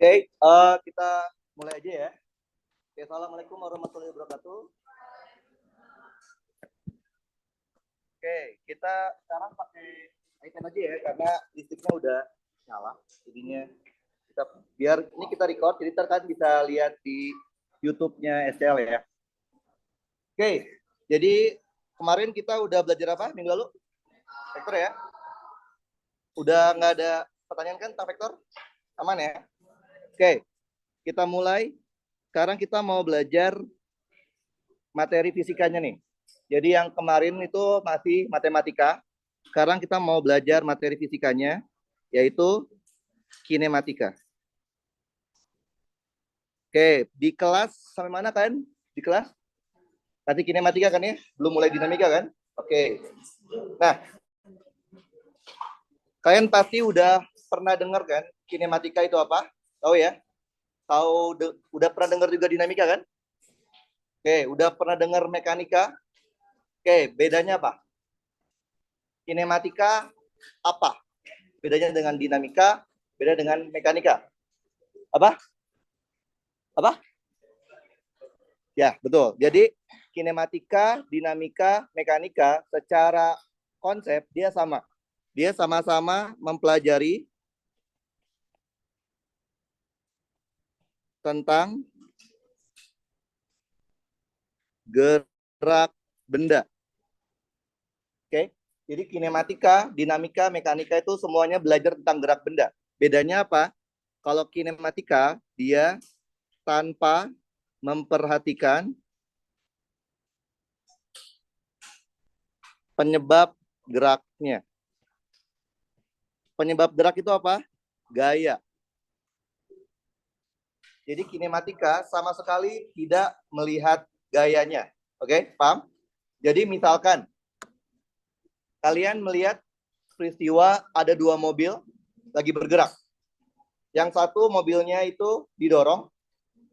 Oke, kita mulai aja ya. Oke, assalamualaikum warahmatullahi wabarakatuh. Oke, kita sekarang pakai iPad aja ya, karena listriknya udah nyala. Jadinya kita biar ini kita record, jadi kan bisa lihat di YouTube-nya STL ya. Oke, jadi kemarin kita udah belajar apa minggu lalu? Vektor ya. Udah nggak ada pertanyaan kan tentang vektor? Aman ya? Oke, kita mulai. Sekarang kita mau belajar materi fisikanya nih. Jadi yang kemarin itu masih matematika. Sekarang kita mau belajar materi fisikanya, yaitu kinematika. Oke, di kelas sampai mana kan? Di kelas? Nanti kinematika kan ya? Belum mulai dinamika kan? Oke. Nah, kalian pasti udah pernah dengar kan kinematika itu apa? Tahu ya? Udah pernah dengar juga dinamika kan? Oke, udah pernah dengar mekanika? Oke, bedanya apa? Kinematika apa? Bedanya dengan dinamika, beda dengan mekanika. Apa? Apa? Ya, betul. Jadi kinematika, dinamika, mekanika secara konsep dia sama. Dia sama-sama mempelajari tentang gerak benda. Oke, jadi kinematika, dinamika, mekanika itu semuanya belajar tentang gerak benda. Bedanya apa? Kalau kinematika, dia tanpa memperhatikan penyebab geraknya. Penyebab gerak itu apa? Gaya. Jadi kinematika sama sekali tidak melihat gayanya. Oke, paham? Jadi misalkan kalian melihat peristiwa ada dua mobil lagi bergerak. Yang satu mobilnya itu didorong,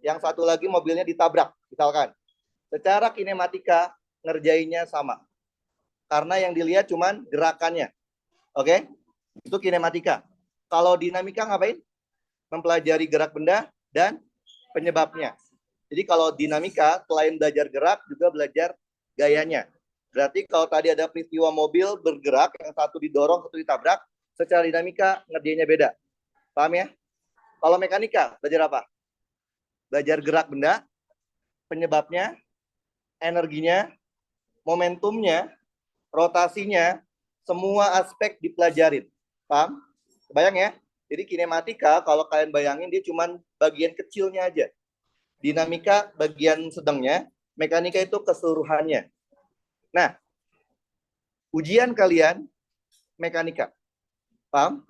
yang satu lagi mobilnya ditabrak, misalkan. Secara kinematika ngerjainnya sama. Karena yang dilihat cuman gerakannya. Oke? Itu kinematika. Kalau dinamika ngapain? Mempelajari gerak benda dan penyebabnya. Jadi kalau dinamika selain belajar gerak juga belajar gayanya. Berarti kalau tadi ada peristiwa mobil bergerak, yang satu didorong, satu ditabrak, secara dinamika ngerjainnya beda. Paham ya? Kalau mekanika belajar apa? Belajar gerak benda, penyebabnya, energinya, momentumnya, rotasinya, semua aspek dipelajarin. Paham? Bayang ya? Jadi kinematika kalau kalian bayangin dia cuma bagian kecilnya aja. Dinamika bagian sedangnya, mekanika itu keseluruhannya. Nah, ujian kalian mekanika. Paham?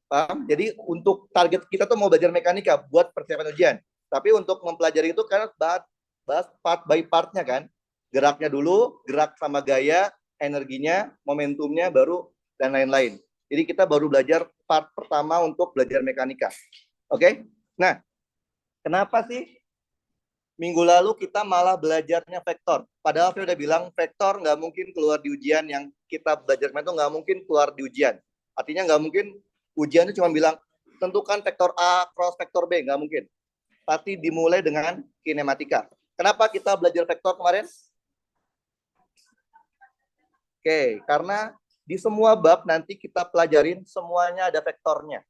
Paham? Jadi untuk target kita tuh mau belajar mekanika buat persiapan ujian. Tapi untuk mempelajari itu karena bahas part by partnya kan. Geraknya dulu, gerak sama gaya, energinya, momentumnya, baru dan lain-lain. Jadi kita baru belajar part pertama untuk belajar mekanika. Oke? Nah, kenapa sih minggu lalu kita malah belajarnya vektor? Padahal saya udah bilang vektor nggak mungkin keluar di ujian, yang kita belajar itu nggak mungkin keluar di ujian. Artinya nggak mungkin ujian itu cuma bilang tentukan vektor A cross vektor B, nggak mungkin. Pasti dimulai dengan kinematika. Kenapa kita belajar vektor kemarin? Oke, karena di semua bab nanti kita pelajarin semuanya ada vektornya.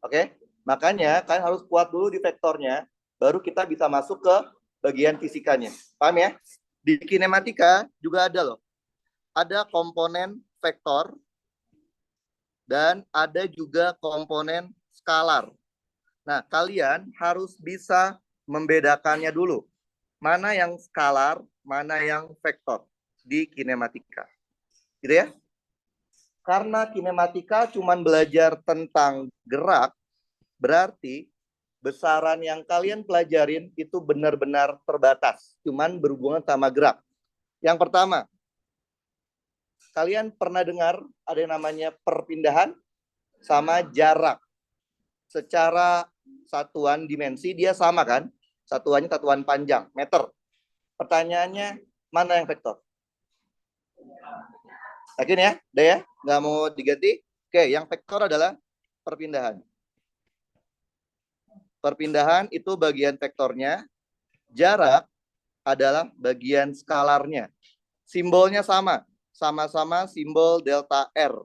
Oke, makanya kalian harus kuat dulu di vektornya, baru kita bisa masuk ke bagian fisikanya. Paham ya? Di kinematika juga ada loh. Ada komponen vektor dan ada juga komponen skalar. Nah, kalian harus bisa membedakannya dulu. Mana yang skalar, mana yang vektor di kinematika. Gitu ya? Karena kinematika cuma belajar tentang gerak, berarti besaran yang kalian pelajarin itu benar-benar terbatas. Cuman berhubungan sama gerak. Yang pertama, kalian pernah dengar ada yang namanya perpindahan sama jarak. Secara satuan dimensi dia sama kan? Satuannya satuan panjang, meter. Pertanyaannya, mana yang vektor? Yakin ya? Udah ya? Nggak mau diganti? Oke, yang vektor adalah perpindahan. Perpindahan itu bagian vektornya. Jarak adalah bagian skalarnya. Simbolnya sama. Sama-sama simbol delta R.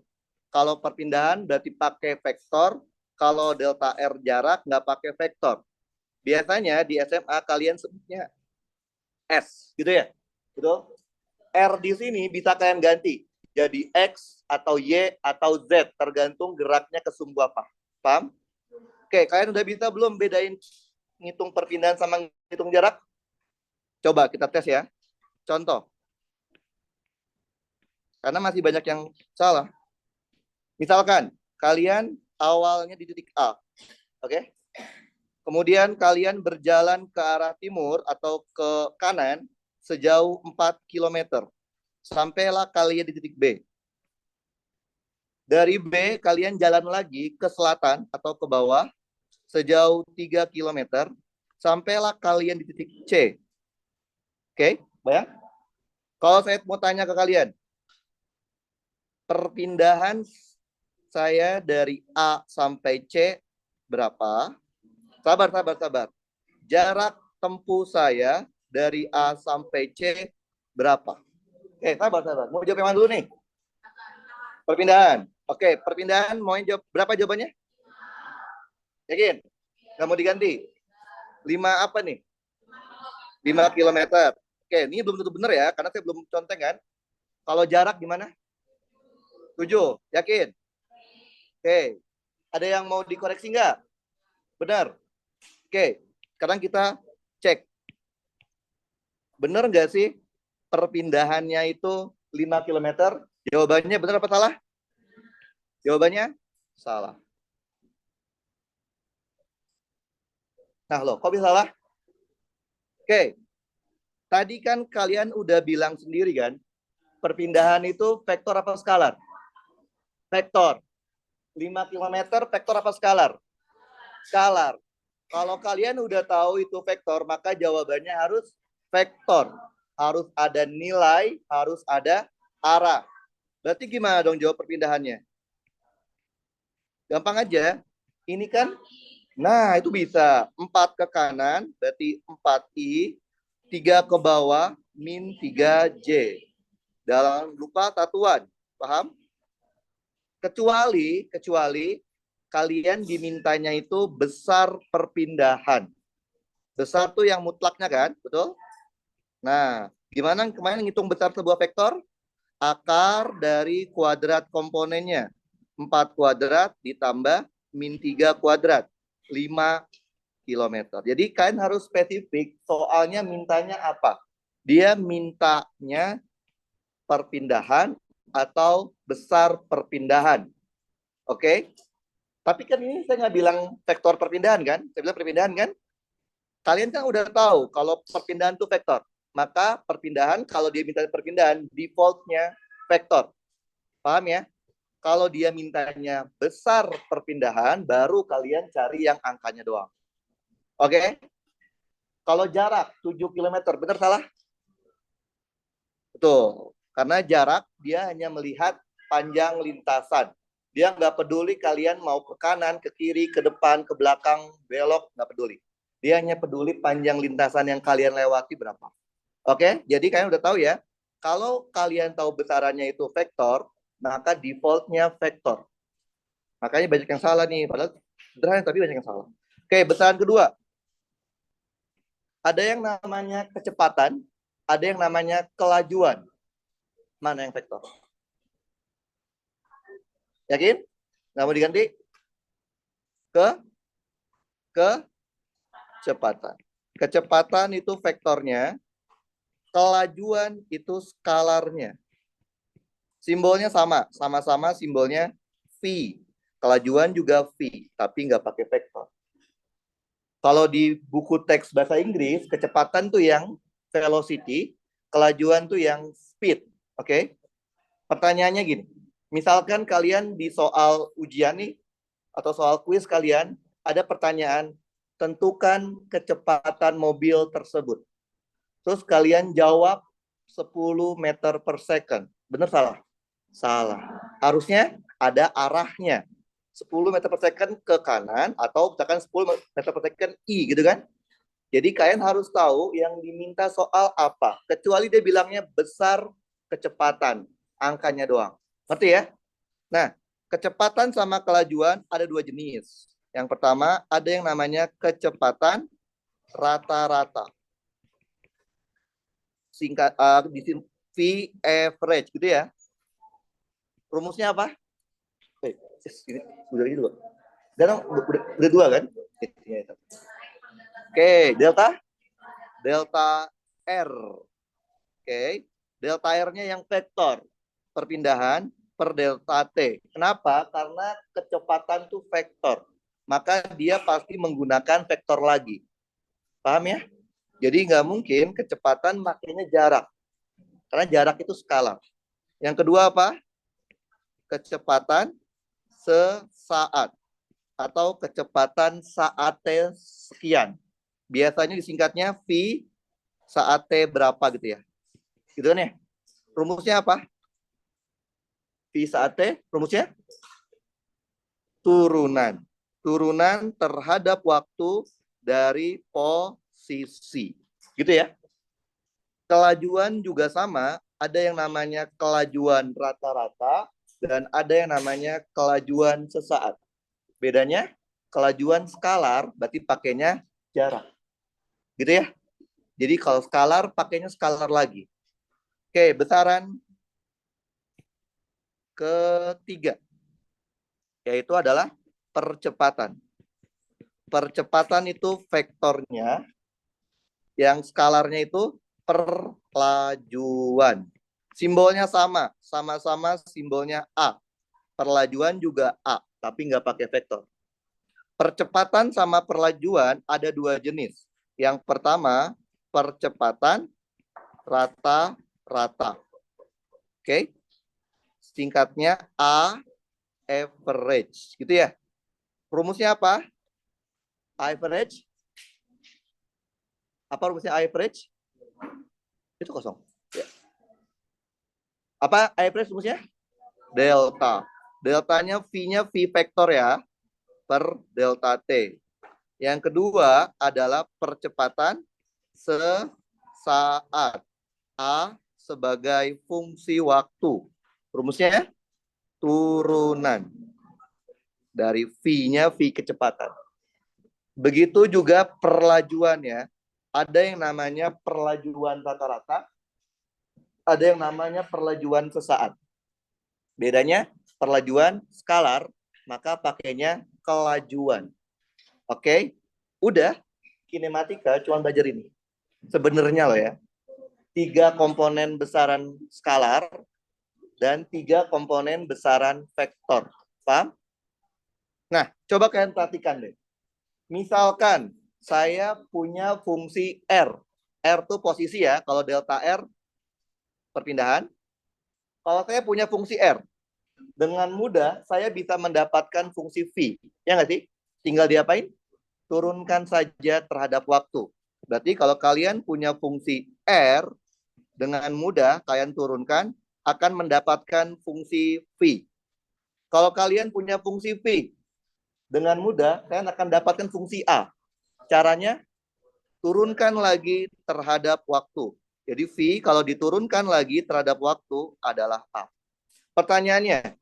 Kalau perpindahan berarti pakai vektor. Kalau delta R jarak nggak pakai vektor. Biasanya di SMA kalian sebutnya S. Gitu ya? Betul? R di sini bisa kalian ganti. Jadi X atau Y atau Z. Tergantung geraknya ke sumbu apa. Paham? Oke, kalian udah bisa belum bedain ngitung perpindahan sama ngitung jarak? Coba kita tes ya. Contoh. Karena masih banyak yang salah. Misalkan, kalian awalnya di titik A. Oke? Kemudian kalian berjalan ke arah timur atau ke kanan sejauh 4 km. Sampailah kalian di titik B. Dari B, kalian jalan lagi ke selatan atau ke bawah sejauh 3 km. Sampailah kalian di titik C. Oke, bayang? Kalau saya mau tanya ke kalian, perpindahan saya dari A sampai C berapa? Sabar. Jarak tempuh saya dari A sampai C berapa? Sabar. Mau jawab yang mana dulu nih? Perpindahan. Oke, perpindahan mau jawab berapa jawabannya? Yakin? Nggak mau diganti? 5 apa nih? 5 km. Oke, ini belum tentu benar ya, karena saya belum contek kan. Kalau jarak gimana? 7. Yakin? Oke. Ada yang mau dikoreksi nggak? Benar. Oke. Sekarang kita cek. Benar nggak sih perpindahannya itu 5 km? Jawabannya benar apa salah? Jawabannya salah. Nah loh, kok bisa salah? Oke. Tadi kan kalian udah bilang sendiri kan, perpindahan itu vektor apa skalar? Vektor. 5 km vektor apa skalar? Skalar. Kalau kalian udah tahu itu vektor, maka jawabannya harus vektor. Harus ada nilai, harus ada arah. Berarti gimana dong jawab perpindahannya? Gampang aja. Ini kan, nah itu bisa. 4 ke kanan, berarti 4I. 3 ke bawah, min 3J. Dalam lupa satuan. Paham? Kecuali kalian dimintanya itu besar perpindahan. Besar tuh yang mutlaknya kan? Betul? Nah, gimana kemarin ngitung besar sebuah vektor? Akar dari kuadrat komponennya. 4 kuadrat ditambah min 3 kuadrat. 5 km. Jadi kalian harus spesifik soalnya mintanya apa. Dia mintanya perpindahan atau besar perpindahan. Oke? Tapi kan ini saya nggak bilang vektor perpindahan kan? Saya bilang perpindahan kan? Kalian kan udah tahu kalau perpindahan itu vektor. Maka perpindahan, kalau dia minta perpindahan, defaultnya vektor. Paham ya? Kalau dia mintanya besar perpindahan, baru kalian cari yang angkanya doang. Oke? Kalau jarak 7 km, benar salah? Betul. Karena jarak dia hanya melihat panjang lintasan. Dia nggak peduli kalian mau ke kanan, ke kiri, ke depan, ke belakang, belok, nggak peduli. Dia hanya peduli panjang lintasan yang kalian lewati berapa. Oke? Jadi kalian udah tahu ya, Kalau kalian tahu besarannya itu vektor, maka defaultnya vektor. Makanya banyak yang salah nih, padahal sederhana tapi banyak yang salah. Oke, besaran kedua. Ada yang namanya kecepatan, ada yang namanya kelajuan. Mana yang vektor? Yakin? Nggak mau diganti? Kecepatan. Kecepatan itu vektornya, kelajuan itu skalarnya. Simbolnya sama-sama simbolnya V. Kelajuan juga V, tapi nggak pakai vektor. Kalau di buku teks bahasa Inggris, kecepatan tuh yang velocity, kelajuan tuh yang speed. Oke? Pertanyaannya gini, misalkan kalian di soal ujian nih, atau soal kuis kalian, ada pertanyaan, tentukan kecepatan mobil tersebut. Terus kalian jawab 10 meter per second. Benar salah? Salah. Harusnya ada arahnya. 10 meter per second ke kanan atau misalkan 10 meter per second I gitu kan. Jadi kalian harus tahu yang diminta soal apa. Kecuali dia bilangnya besar kecepatan. Angkanya doang. Ngerti ya? Nah, kecepatan sama kelajuan ada dua jenis. Yang pertama ada yang namanya kecepatan rata-rata. Singkat di sini V average gitu ya. Rumusnya apa? Ini udah ini dua. Dan udah dua kan? Oke, delta R. Oke, delta R-nya yang vektor perpindahan per delta T. Kenapa? Karena kecepatan itu vektor. Maka dia pasti menggunakan vektor lagi. Paham ya? Jadi nggak mungkin kecepatan makanya jarak. Karena jarak itu skalar. Yang kedua apa? Kecepatan sesaat atau kecepatan saat T sekian. Biasanya disingkatnya V saat T berapa gitu ya. Gitu kan ya? Rumusnya apa? V saat T, rumusnya? Turunan. Turunan terhadap waktu dari posisi. Gitu ya. Kelajuan juga sama. Ada yang namanya kelajuan rata-rata dan ada yang namanya kelajuan sesaat. Bedanya, kelajuan skalar berarti pakainya jarak. Gitu ya. Jadi kalau skalar pakainya skalar lagi. Oke, besaran ketiga yaitu adalah percepatan. Percepatan itu vektornya, yang skalarnya itu perlajuan. Simbolnya sama-sama simbolnya A. Perlajuan juga A, tapi nggak pakai vektor. Percepatan sama perlajuan ada dua jenis. Yang pertama, percepatan rata-rata. Oke? Singkatnya A average. Gitu ya. Rumusnya apa? Average. Apa rumusnya average? Itu kosong. Ya. Apa average rumusnya? Delta. Deltanya V-nya V vektor ya. Per delta T. Yang kedua adalah percepatan sesaat. A sebagai fungsi waktu. Rumusnya turunan. Dari V-nya V kecepatan. Begitu juga perlajuan ya. Ada yang namanya perlajuan rata-rata, ada yang namanya perlajuan sesaat. Bedanya perlajuan skalar, maka pakainya kelajuan. Oke, udah kinematika cuma belajar ini. Sebenarnya loh ya, 3 komponen besaran skalar dan 3 komponen besaran vektor. Paham? Nah, coba kalian perhatikan deh. Misalkan saya punya fungsi R. R itu posisi ya, kalau delta R perpindahan. Kalau saya punya fungsi R, dengan mudah saya bisa mendapatkan fungsi V. Ya nggak sih? Tinggal diapain? Turunkan saja terhadap waktu. Berarti kalau kalian punya fungsi R, dengan mudah kalian turunkan, akan mendapatkan fungsi V. Kalau kalian punya fungsi V, dengan mudah kalian akan dapatkan fungsi A. Caranya, turunkan lagi terhadap waktu. Jadi V kalau diturunkan lagi terhadap waktu adalah A. Pertanyaannya,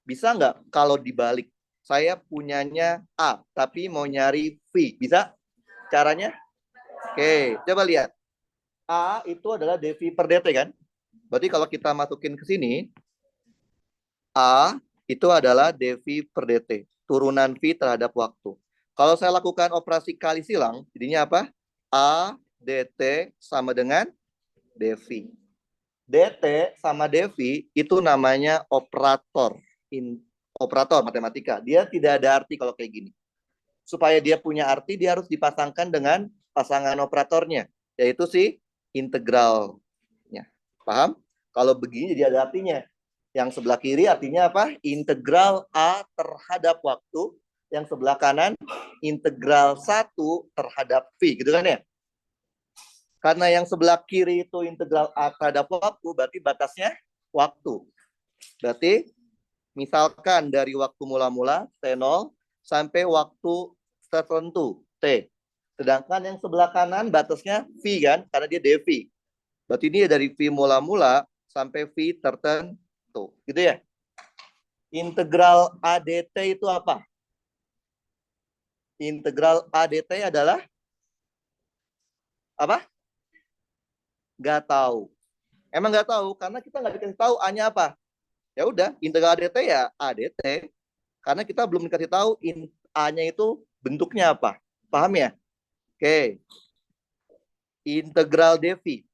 bisa nggak kalau dibalik? Saya punyanya A, tapi mau nyari V. Bisa? Caranya? Oke, coba lihat. A itu adalah dV per dt kan? Berarti kalau kita masukin ke sini, A itu adalah dV per dt. Turunan V terhadap waktu. Kalau saya lakukan operasi kali silang, jadinya apa? A dt sama dengan dV. dt sama dV itu namanya operator. Operator matematika. Dia tidak ada arti kalau kayak gini. Supaya dia punya arti, dia harus dipasangkan dengan pasangan operatornya, yaitu si integralnya. Paham? Kalau begini jadi ada artinya. Yang sebelah kiri artinya apa? Integral A terhadap waktu. Yang sebelah kanan integral 1 terhadap V. Gitu kan ya? Karena yang sebelah kiri itu integral A terhadap waktu, berarti batasnya waktu. Berarti misalkan dari waktu mula-mula T0 sampai waktu tertentu T. Sedangkan yang sebelah kanan batasnya V kan, karena dia dV. Berarti ini dari V mula-mula sampai V tertentu. Gitu ya. Integral ADT itu apa? Integral ADT adalah apa? Nggak tahu. Emang nggak tahu karena kita nggak dikasih tahu A-nya apa. Ya udah, integral ADT ya ADT. Karena kita belum dikasih tahu A-nya itu bentuknya apa. Paham ya? Oke. Integral dV.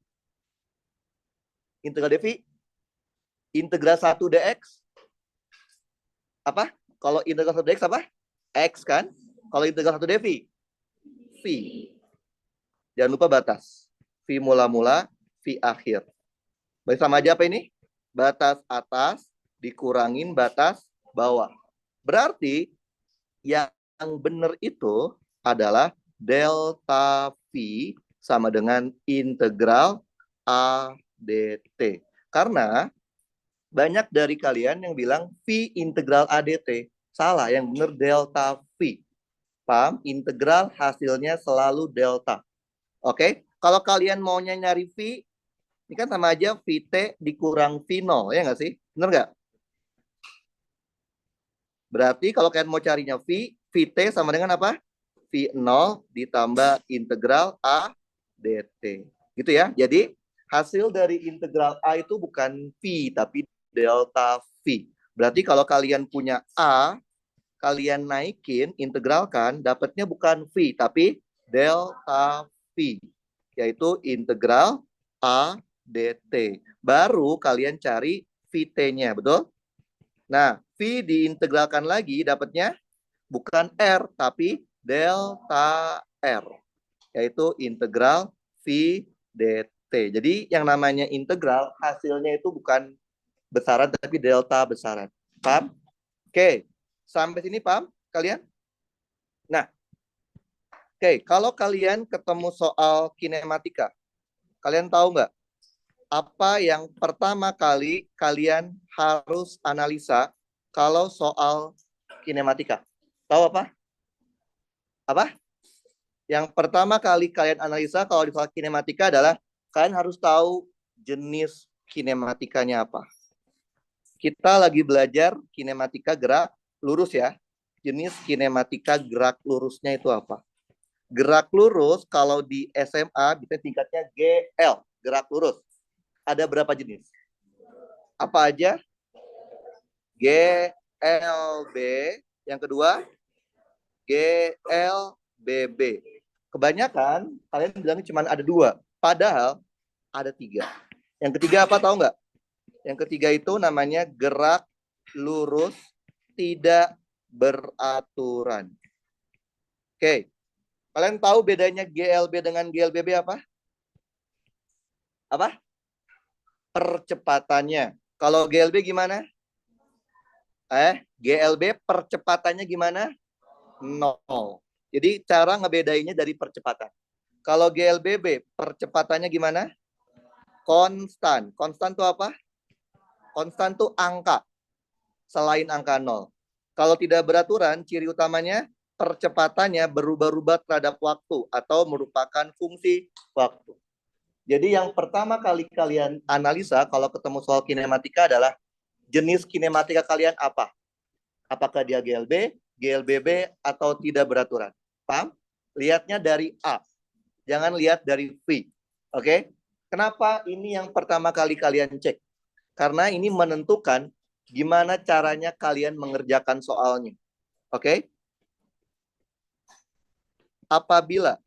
Integral dV. Integral 1 dx. Apa? Kalau integral 1 dx apa? X kan? Kalau integral 1 dV. V. Jangan lupa batas. V mula-mula, V akhir. Berarti sama aja apa ini? Batas atas dikurangin batas bawah. Berarti yang benar itu adalah delta V sama dengan integral ADT. Karena banyak dari kalian yang bilang V integral ADT. Salah, yang benar delta V. Paham? Integral hasilnya selalu delta. Oke? Kalau kalian maunya nyari V, ini kan sama aja VT dikurang V0, ya nggak sih? Benar nggak? Berarti kalau kalian mau carinya V, VT sama dengan apa? V0 ditambah integral A dt. Gitu ya. Jadi hasil dari integral A itu bukan V, tapi delta V. Berarti kalau kalian punya A, kalian naikin, integralkan, dapatnya bukan V, tapi delta V. Yaitu integral A dt. Baru kalian cari VT-nya, betul? Nah, V diintegralkan lagi, dapatnya bukan R, tapi delta R. Yaitu integral V dt. Jadi yang namanya integral, hasilnya itu bukan besaran, tapi delta besaran. Paham? Oke, sampai sini paham kalian? Nah, oke, kalau kalian ketemu soal kinematika, kalian tahu nggak apa yang pertama kali kalian harus analisa kalau soal kinematika? Tahu apa? Apa? Yang pertama kali kalian analisa kalau di soal kinematika adalah kalian harus tahu jenis kinematikanya apa. Kita lagi belajar kinematika gerak lurus ya. Jenis kinematika gerak lurusnya itu apa? Gerak lurus kalau di SMA bisa tingkatnya GL, gerak lurus. Ada berapa jenis? Apa aja? GLB. Yang kedua, GLBB. Kebanyakan kalian bilang cuma ada 2. Padahal ada 3. Yang ketiga apa tahu nggak? Yang ketiga itu namanya gerak lurus tidak beraturan. Oke. Kalian tahu bedanya GLB dengan GLBB apa? Apa? Percepatannya. Kalau GLB gimana? GLB percepatannya gimana? 0. Jadi cara ngebedainnya dari percepatan. Kalau GLBB percepatannya gimana? Konstan. Konstan itu apa? Konstan itu angka. Selain angka 0. Kalau tidak beraturan, ciri utamanya percepatannya berubah-ubah terhadap waktu atau merupakan fungsi waktu. Jadi yang pertama kali kalian analisa kalau ketemu soal kinematika adalah jenis kinematika kalian apa? Apakah dia GLB, GLBB, atau tidak beraturan? Paham? Lihatnya dari A. Jangan lihat dari V. Oke? Kenapa ini yang pertama kali kalian cek? Karena ini menentukan gimana caranya kalian mengerjakan soalnya. Oke? Apabila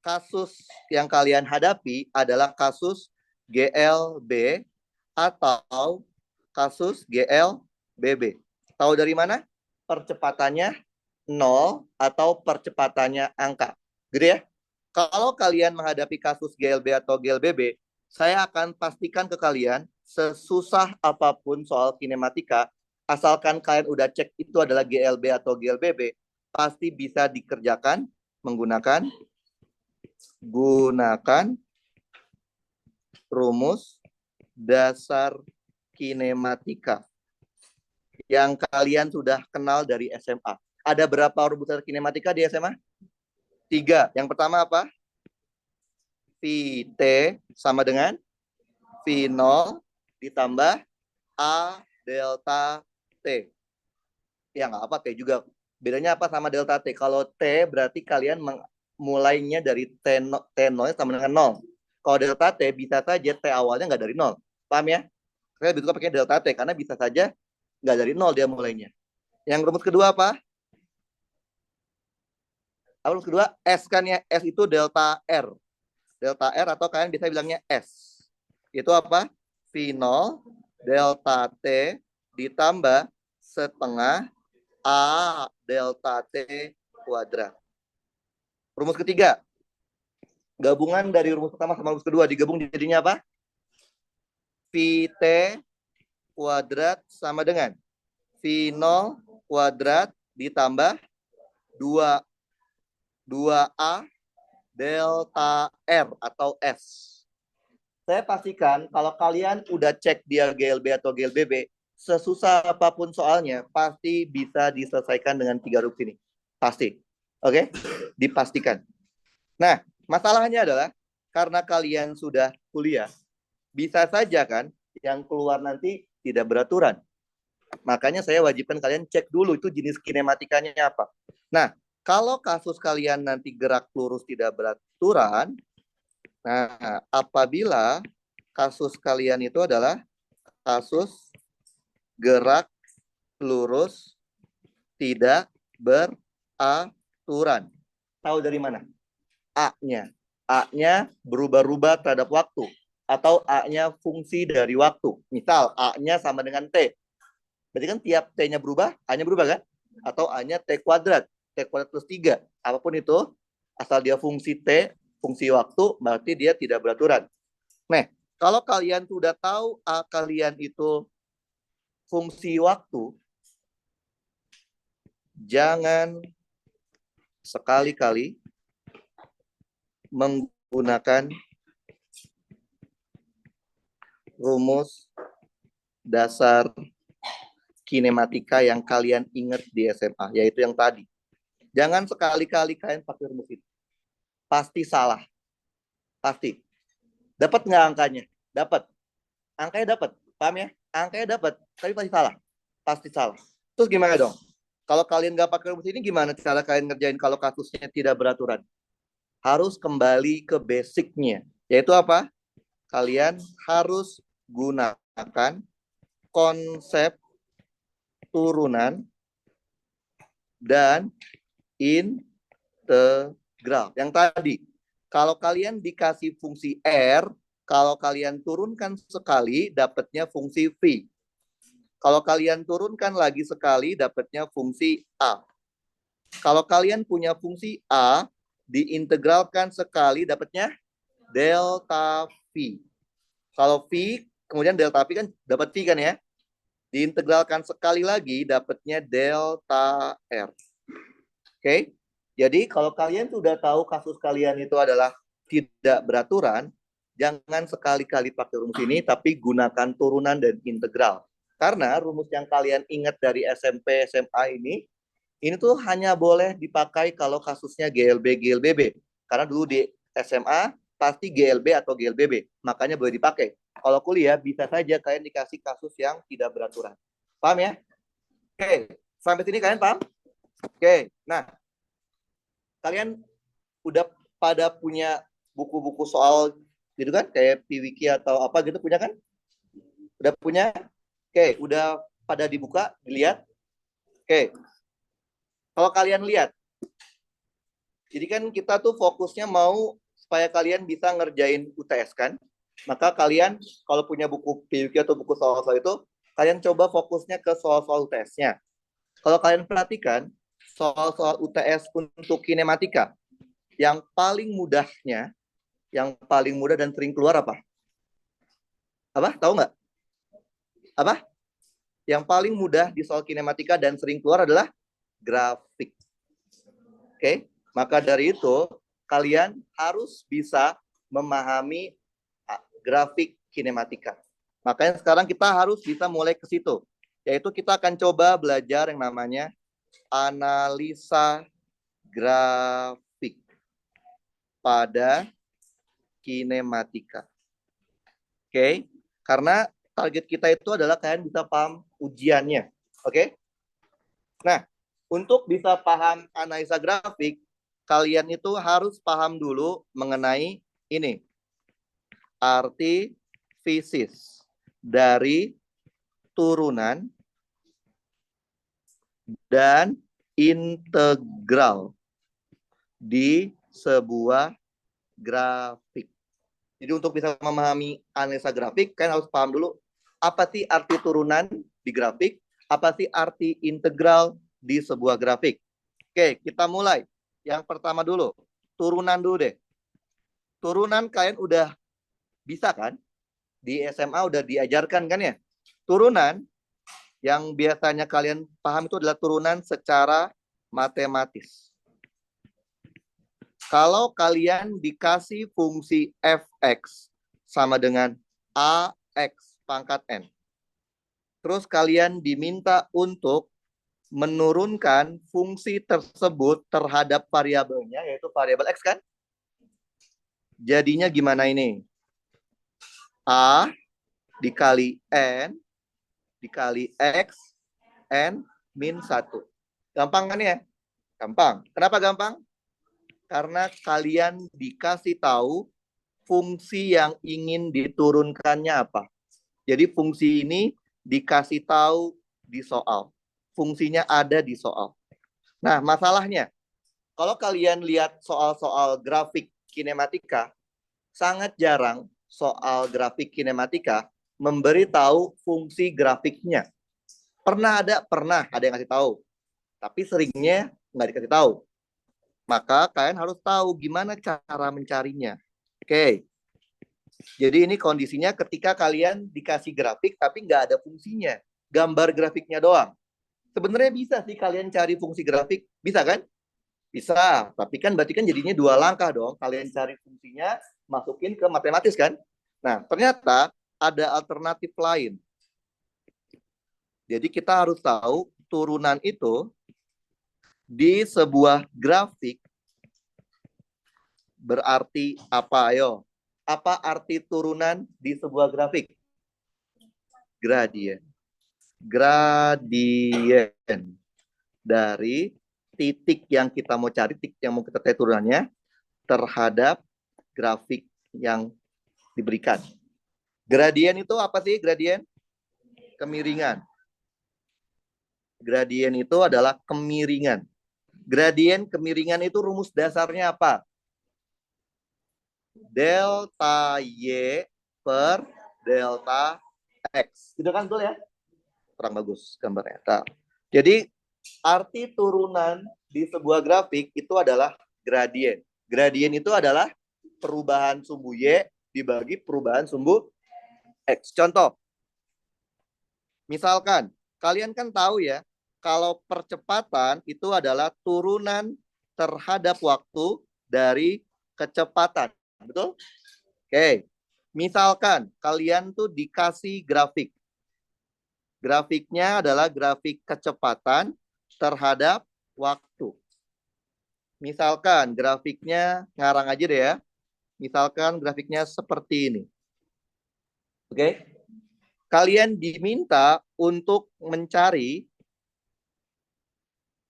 kasus yang kalian hadapi adalah kasus GLB atau kasus GLBB. Tahu dari mana? Percepatannya 0 atau percepatannya angka. Gitu ya? Kalau kalian menghadapi kasus GLB atau GLBB, saya akan pastikan ke kalian sesusah apapun soal kinematika, asalkan kalian udah cek itu adalah GLB atau GLBB, pasti bisa dikerjakan menggunakan rumus dasar kinematika yang kalian sudah kenal dari SMA. Ada berapa rumus dasar kinematika di SMA? 3. Yang pertama apa? Vt sama dengan V0 ditambah A delta T. Ya nggak apa, T juga. Bedanya apa sama delta T? Kalau T berarti kalian mulainya dari T0 sama dengan 0. Kalau delta T bisa saja T awalnya nggak dari 0. Paham ya? Saya lebih suka pakai delta T karena bisa saja nggak dari 0 dia mulainya. Yang rumus kedua apa? Rumus kedua S kan ya. S itu delta R. Delta R atau kalian bisa bilangnya S. Itu apa? V0 delta T ditambah setengah A delta T kuadrat. Rumus ketiga. Gabungan dari rumus pertama sama rumus kedua digabung jadinya apa? Vt kuadrat sama dengan V0 kuadrat ditambah 2A delta R atau S. Saya pastikan kalau kalian udah cek dia GLB atau GLBB, sesusah apapun soalnya, pasti bisa diselesaikan dengan 3 rumus ini. Pasti. Oke? Dipastikan. Nah, masalahnya adalah karena kalian sudah kuliah, bisa saja kan yang keluar nanti tidak beraturan. Makanya saya wajibkan kalian cek dulu itu jenis kinematikanya apa. Nah, kalau kasus kalian nanti gerak lurus tidak beraturan, nah, apabila kasus kalian itu adalah kasus gerak lurus tidak beraturan. Tahu dari mana? A-nya. A-nya berubah-ubah terhadap waktu. Atau A-nya fungsi dari waktu. Misal, A-nya sama dengan T. Berarti kan tiap T-nya berubah, A-nya berubah kan? Atau A-nya T kuadrat. T kuadrat plus 3. Apapun itu, asal dia fungsi T, fungsi waktu, berarti dia tidak beraturan. Nah, kalau kalian sudah tahu A kalian itu fungsi waktu, jangan sekali-kali menggunakan rumus dasar kinematika yang kalian ingat di SMA, yaitu yang tadi. Jangan sekali-kali kalian pakai rumus itu. Pasti salah. Pasti. Dapat nggak angkanya? Dapat. Angkanya dapat. Paham ya? Angkanya dapat, tapi pasti salah. Pasti salah. Terus gimana dong? Kalau kalian nggak pakai rumus ini, gimana cara kalian ngerjain kalau kasusnya tidak beraturan? Harus kembali ke basicnya. Yaitu apa? Kalian harus gunakan konsep turunan dan integral. Yang tadi, kalau kalian dikasih fungsi R, kalau kalian turunkan sekali, dapatnya fungsi V. Kalau kalian turunkan lagi sekali, dapatnya fungsi A. Kalau kalian punya fungsi A, diintegralkan sekali, dapatnya delta V. Kalau V, kemudian delta V kan dapat V kan ya? Diintegralkan sekali lagi, dapatnya delta R. Oke? Jadi kalau kalian sudah tahu kasus kalian itu adalah tidak beraturan, jangan sekali-kali pakai rumus ini, tapi gunakan turunan dan integral. Karena rumus yang kalian ingat dari SMP, SMA ini tuh hanya boleh dipakai kalau kasusnya GLB, GLBB. Karena dulu di SMA pasti GLB atau GLBB, makanya boleh dipakai. Kalau kuliah bisa saja kalian dikasih kasus yang tidak beraturan. Paham ya? Oke, sampai sini kalian paham? Oke, nah kalian udah pada punya buku-buku soal gitu kan, kayak PWiki atau apa gitu punya kan? Udah punya? Oke, udah pada dibuka, dilihat. Oke, kalau kalian lihat, jadi kan kita tuh fokusnya mau supaya kalian bisa ngerjain UTS kan? Maka kalian kalau punya buku PWiki atau buku soal-soal itu, kalian coba fokusnya ke soal-soal UTS-nya. Kalau kalian perhatikan, soal-soal UTS untuk kinematika, yang paling mudahnya, yang paling mudah dan sering keluar apa? Apa? Tahu nggak? Apa? Yang paling mudah di soal kinematika dan sering keluar adalah grafik. Oke? Maka dari itu, kalian harus bisa memahami grafik kinematika. Makanya sekarang kita harus bisa mulai ke situ. Yaitu kita akan coba belajar yang namanya analisa grafik pada kinematika. Oke? Karena target kita itu adalah kalian bisa paham ujiannya. Oke? Nah, untuk bisa paham analisa grafik, kalian itu harus paham dulu mengenai ini. Arti fisis dari turunan dan integral di sebuah grafik. Jadi untuk bisa memahami analisa grafik, kalian harus paham dulu apa sih arti turunan di grafik, apa sih arti integral di sebuah grafik. Oke, kita mulai. Yang pertama dulu, turunan dulu deh. Turunan kalian udah bisa kan? Di SMA udah diajarkan kan ya? Turunan yang biasanya kalian paham itu adalah turunan secara matematis. Kalau kalian dikasih fungsi fx sama dengan ax pangkat n, terus kalian diminta untuk menurunkan fungsi tersebut terhadap variabelnya, yaitu variabel x kan? Jadinya gimana ini? A dikali n dikali x n min 1. Gampang kan ya? Gampang. Kenapa gampang? Karena kalian dikasih tahu fungsi yang ingin diturunkannya apa. Jadi fungsi ini dikasih tahu di soal. Fungsinya ada di soal. Nah, masalahnya, kalau kalian lihat soal-soal grafik kinematika, sangat jarang soal grafik kinematika memberitahu fungsi grafiknya. Pernah ada yang kasih tahu. Tapi seringnya nggak dikasih tahu. Maka kalian harus tahu gimana cara mencarinya. Oke. Jadi ini kondisinya ketika kalian dikasih grafik tapi nggak ada fungsinya. Gambar grafiknya doang. Sebenarnya bisa sih kalian cari fungsi grafik. Bisa kan? Bisa. Tapi kan berarti kan jadinya dua langkah dong. Kalian cari fungsinya, masukin ke matematis kan? Nah, ternyata ada alternatif lain. Jadi kita harus tahu turunan itu di sebuah grafik berarti apa? Ayo. Apa arti turunan di sebuah grafik? Gradien. Gradien dari titik yang kita mau cari, titik yang mau kita cari turunannya terhadap grafik yang diberikan. Gradien itu apa sih gradien? Kemiringan. Gradien itu adalah kemiringan. Gradien kemiringan itu rumus dasarnya apa? Delta Y per delta X. Gitu kan, betul ya? Kurang bagus gambarnya. Nah, jadi arti turunan di sebuah grafik itu adalah gradien. Gradien itu adalah perubahan sumbu Y dibagi perubahan sumbu X. Contoh, misalkan kalian kan tahu ya, kalau percepatan itu adalah turunan terhadap waktu dari kecepatan. Betul? Oke. Misalkan kalian tuh dikasih grafik. Grafiknya adalah grafik kecepatan terhadap waktu. Misalkan grafiknya, ngarang aja deh ya. Misalkan grafiknya seperti ini. Oke. Kalian diminta untuk mencari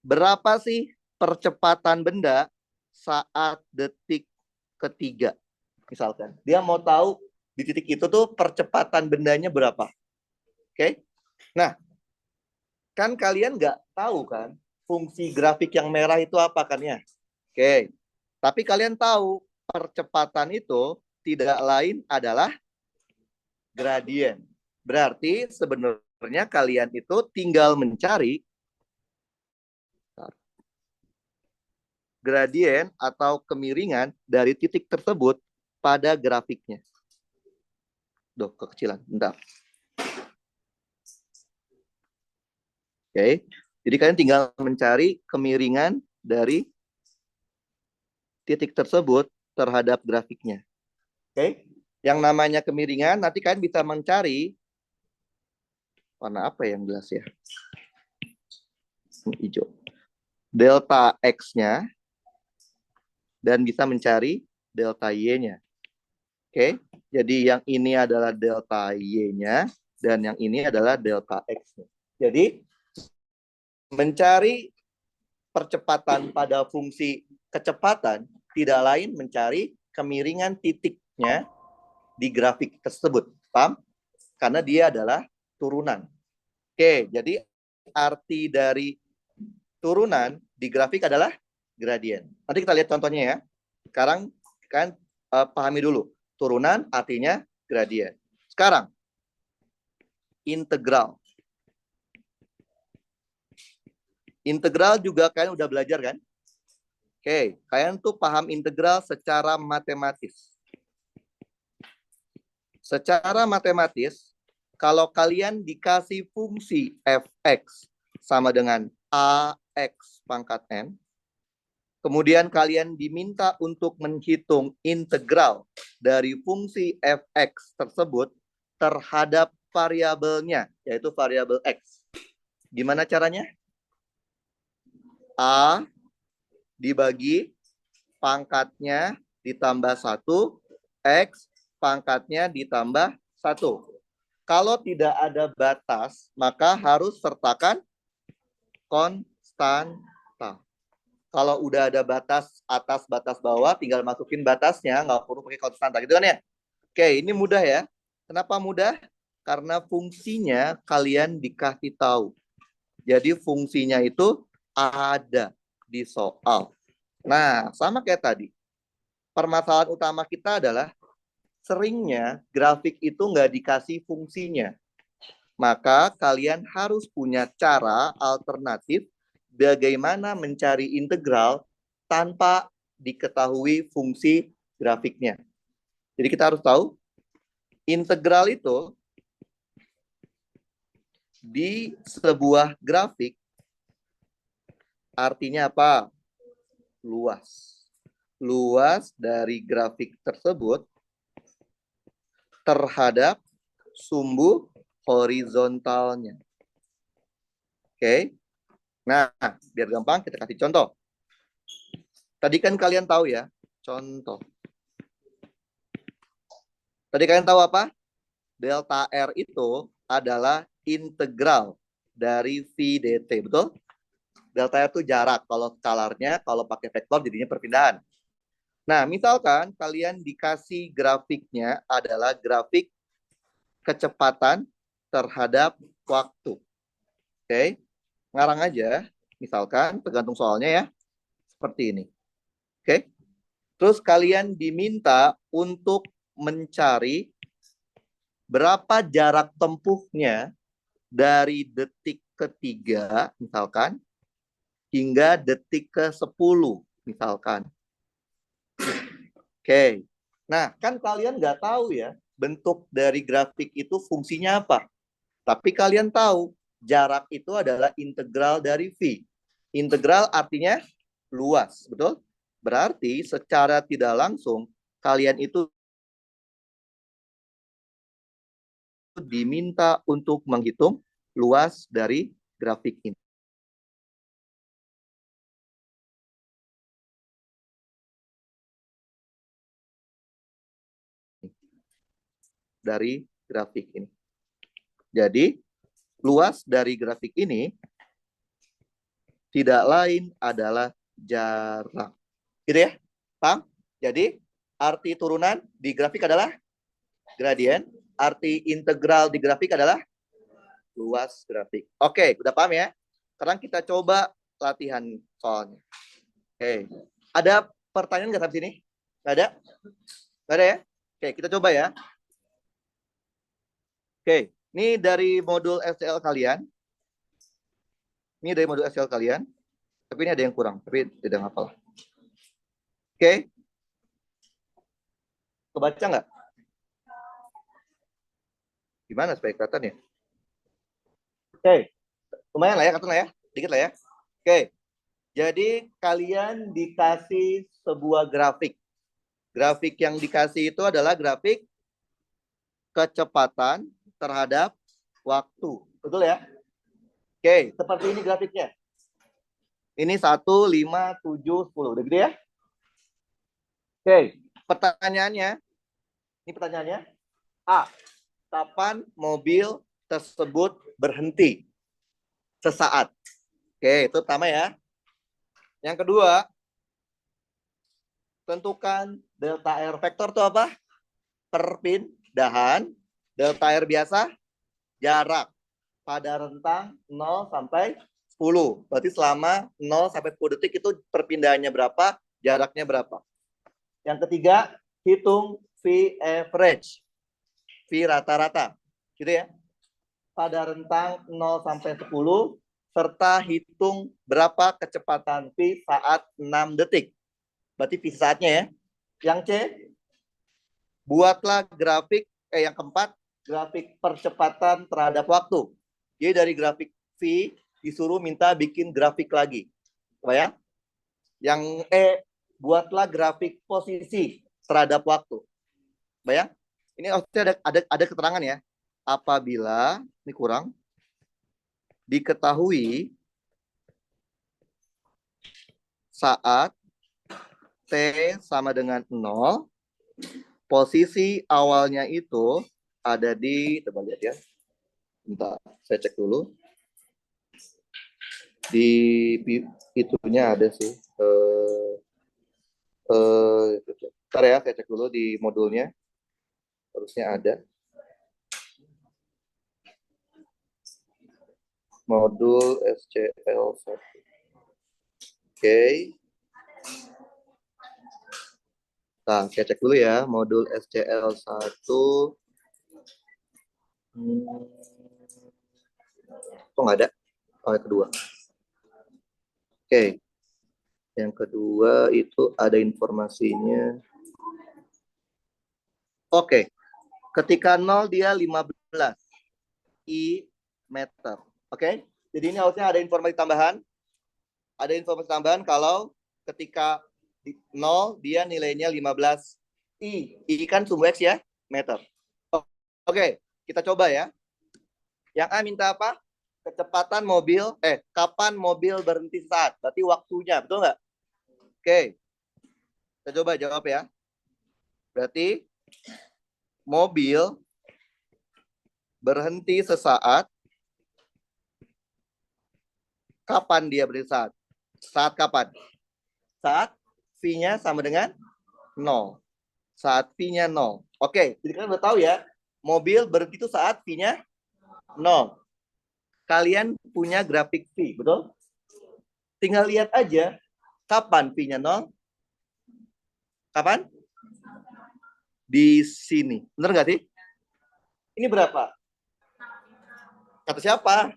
berapa sih percepatan benda saat detik ketiga. Misalkan. Dia mau tahu di titik itu tuh percepatan bendanya berapa. Oke. Nah, kan kalian nggak tahu kan fungsi grafik yang merah itu apa kan ya. Oke. Tapi kalian tahu percepatan itu tidak lain adalah gradien. Berarti sebenarnya kalian itu tinggal mencari gradien atau kemiringan dari titik tersebut pada grafiknya. Duh, kekecilan. Bentar. Oke. Jadi kalian tinggal mencari kemiringan dari titik tersebut terhadap grafiknya. Oke. Yang namanya kemiringan nanti kalian bisa mencari warna apa yang jelas ya? Hijau. Delta X-nya dan bisa mencari delta Y-nya. Oke. Jadi yang ini adalah delta Y-nya dan yang ini adalah delta X-nya. Jadi mencari percepatan pada fungsi kecepatan tidak lain mencari kemiringan titiknya di grafik tersebut. Paham? Karena dia adalah turunan. Oke, jadi arti dari turunan di grafik adalah gradien. Nanti kita lihat contohnya ya. Sekarang kan pahami dulu. Turunan artinya gradien. Sekarang integral. Integral juga kalian udah belajar kan? Oke, kalian tuh paham integral secara matematis. Secara matematis, kalau kalian dikasih fungsi fx sama dengan ax pangkat n, kemudian kalian diminta untuk menghitung integral dari fungsi fx tersebut terhadap variabelnya, yaitu variabel x. Gimana caranya? A dibagi pangkatnya ditambah 1, X pangkatnya ditambah 1. Kalau tidak ada batas, maka harus sertakan konstanta. Kalau udah ada batas atas, batas bawah, tinggal masukin batasnya, nggak perlu pakai konstanta, gitu kan ya? Oke, ini mudah ya. Kenapa mudah? Karena fungsinya kalian dikasih tahu. Jadi fungsinya itu ada di soal. Nah, sama kayak tadi. Permasalahan utama kita adalah seringnya grafik itu nggak dikasih fungsinya. Maka kalian harus punya cara alternatif bagaimana mencari integral tanpa diketahui fungsi grafiknya. Jadi kita harus tahu integral itu di sebuah grafik artinya apa? Luas. Luas dari grafik tersebut terhadap sumbu horizontalnya. Oke. Nah, biar gampang kita kasih contoh. Tadi kan kalian tahu ya, contoh. Tadi kalian tahu apa? Delta R itu adalah integral dari V dt, betul? Delta R itu jarak, kalau skalarnya, kalau pakai vektor jadinya perpindahan. Nah, misalkan kalian dikasih grafiknya adalah grafik kecepatan terhadap waktu. Oke, ngarang aja, misalkan tergantung soalnya ya, seperti ini. Oke, terus kalian diminta untuk mencari berapa jarak tempuhnya dari detik ketiga, misalkan, hingga detik ke-10, misalkan. Oke, nah kan kalian nggak tahu ya, bentuk dari grafik itu fungsinya apa. Tapi kalian tahu, jarak itu adalah integral dari V. Integral artinya luas, betul? Berarti secara tidak langsung, kalian itu diminta untuk menghitung luas dari grafik ini. dari grafik ini. Jadi, luas dari grafik ini tidak lain adalah jarak. Gitu ya? Paham? Jadi, arti turunan di grafik adalah gradien. Arti integral di grafik adalah luas grafik. Oke, udah paham ya? Sekarang kita coba latihan soalnya. Oke. Ada pertanyaan nggak sampai sini? Nggak ada? Nggak ada ya? Oke, kita coba ya. Oke, ini dari modul STL kalian. Ini dari modul STL kalian. Tapi ini ada yang kurang. Tapi tidak hafal. Oke. Kebaca nggak? Gimana supaya kelihatan ya? Oke. Lumayan lah ya, kelihatan lah ya. Dikit lah ya. Oke. Jadi kalian dikasih sebuah grafik. Grafik yang dikasih itu adalah grafik kecepatan terhadap waktu. Betul ya? Oke, seperti ini grafiknya. Ini 1, 5, 7, 10. Udah gede ya? Oke, pertanyaannya. Ini pertanyaannya. A. Kapan mobil tersebut berhenti? Sesaat. Oke, itu pertama ya. Yang kedua, tentukan delta R vektor itu apa? Perpindahan. Delta R biasa, jarak. Pada rentang 0 sampai 10. Berarti selama 0 sampai 10 detik itu perpindahannya berapa, jaraknya berapa. Yang ketiga, hitung V average. V rata-rata. Gitu ya. Pada rentang 0 sampai 10, serta hitung berapa kecepatan V saat 6 detik. Berarti V saatnya ya. Yang C, buatlah grafik, yang keempat, grafik percepatan terhadap waktu. Jadi dari grafik V disuruh minta bikin grafik lagi. Ya? Yang E, buatlah grafik posisi terhadap waktu. Bayang? Ini ada keterangan ya. Apabila, ini kurang, diketahui saat T sama dengan 0, posisi awalnya itu ada di, coba lihat ya. Bentar, saya cek dulu. Di itunya ada sih. Bentar ya, saya cek dulu di modulnya. Harusnya ada. Modul SCL1. Oke. Nah, saya cek dulu ya. Modul SCL1. Kok nggak ada? Oh, yang kedua. Oke. Yang kedua itu ada informasinya. Oke. Ketika 0 dia 15 I meter. Oke. Jadi ini harusnya ada informasi tambahan. Ada informasi tambahan kalau ketika 0 dia nilainya 15 I. I kan sumbu X ya, meter. Oke, kita coba ya. Yang A minta apa? Kecepatan mobil, kapan mobil berhenti saat? Berarti waktunya, betul nggak? Oke. Kita coba jawab ya. Berarti mobil berhenti sesaat. Kapan dia berhenti saat? Saat kapan? Saat V-nya sama dengan 0. Saat V-nya 0. Oke, jadi kalian udah tahu ya. Mobil berhenti itu saat V-nya 0. Kalian punya grafik V, betul? Tinggal lihat aja kapan V-nya 0. Kapan? Di sini. Bener nggak sih? Ini berapa? Kata siapa?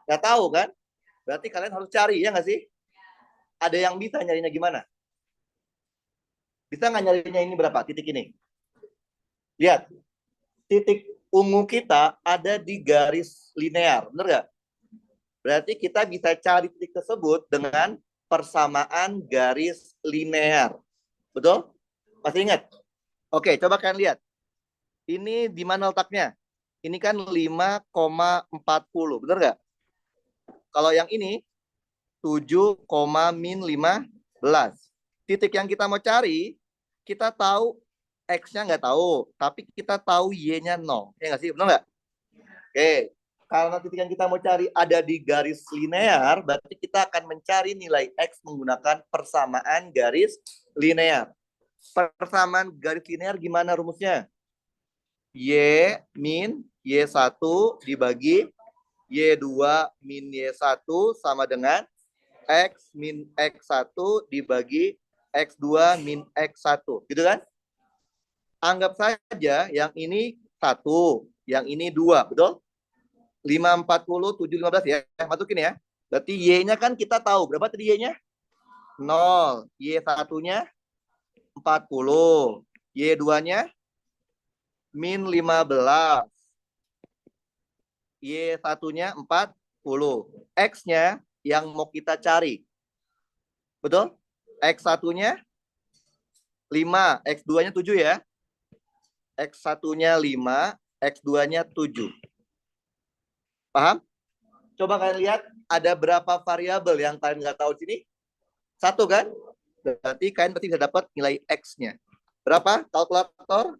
Nggak tahu kan? Berarti kalian harus cari, ya nggak sih? Ada yang bisa nyarinya gimana? Bisa nggak nyarinya ini berapa? Titik ini. Lihat. Titik ungu kita ada di garis linear. Bener nggak? Berarti kita bisa cari titik tersebut dengan persamaan garis linear. Betul? Masih ingat? Oke, coba kalian lihat. Ini di mana letaknya? Ini kan 5,40. Bener nggak? Kalau yang ini 7,-15. Titik yang kita mau cari, kita tahu X-nya nggak tahu, tapi kita tahu Y-nya 0. Ya nggak sih? Benar nggak? Oke. Karena ketika kita mau cari ada di garis linear, berarti kita akan mencari nilai X menggunakan persamaan garis linear. Persamaan garis linear gimana rumusnya? Y min Y1 dibagi Y2 min Y1 sama dengan X min X1 dibagi X2 min X1. Gitu kan? Anggap saja yang ini 1, yang ini 2, betul? 5, 40, 7, 15 ya. Masukin ya. Berarti Y-nya kan kita tahu. Berapa tadi Y-nya? 0. Y1-nya 40. Y2-nya min 15. Y1-nya 40. X-nya yang mau kita cari. Betul? X1-nya 5. X2-nya 7 ya. X1-nya 5. X2-nya 7. Paham? Coba kalian lihat ada berapa variabel yang kalian nggak tahu di sini? 1 kan? Berarti kalian bisa dapat nilai X-nya. Berapa? Kalkulator?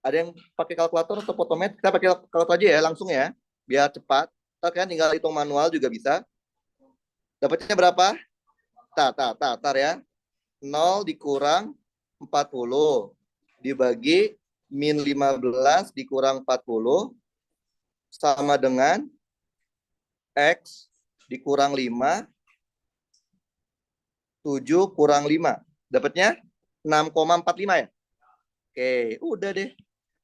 Ada yang pakai kalkulator atau fotomet? Kita pakai kalkulator aja ya, langsung ya. Biar cepat. Ntar kalian tinggal hitung manual juga bisa. Dapatnya berapa? Tar ya. 0 dikurang 40 dibagi min 15 dikurang 40 sama dengan X dikurang 5, 7 kurang 5. Dapatnya 6,45 ya? Oke, udah deh.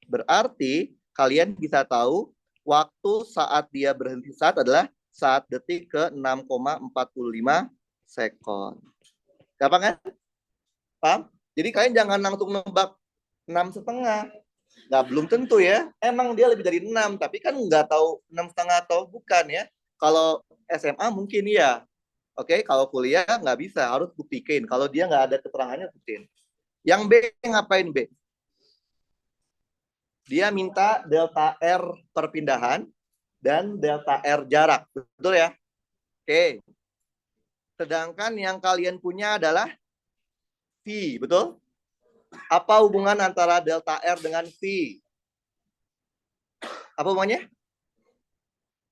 Berarti kalian bisa tahu waktu saat dia berhenti saat adalah saat detik ke 6,45 sekon. Gampang kan? Paham? Jadi kalian jangan langsung nebak 6,5. Nggak, belum tentu ya. Emang dia lebih dari 6, tapi kan nggak tahu 6,5 atau bukan ya. Kalau SMA mungkin ya. Oke, kalau kuliah nggak bisa, harus buktikan. Kalau dia nggak ada keterangannya, buktiin. Yang B ngapain B? Dia minta delta R perpindahan dan delta R jarak. Betul ya? Oke. Sedangkan yang kalian punya adalah V, betul? Apa hubungan antara delta R dengan V? Apa hubungannya?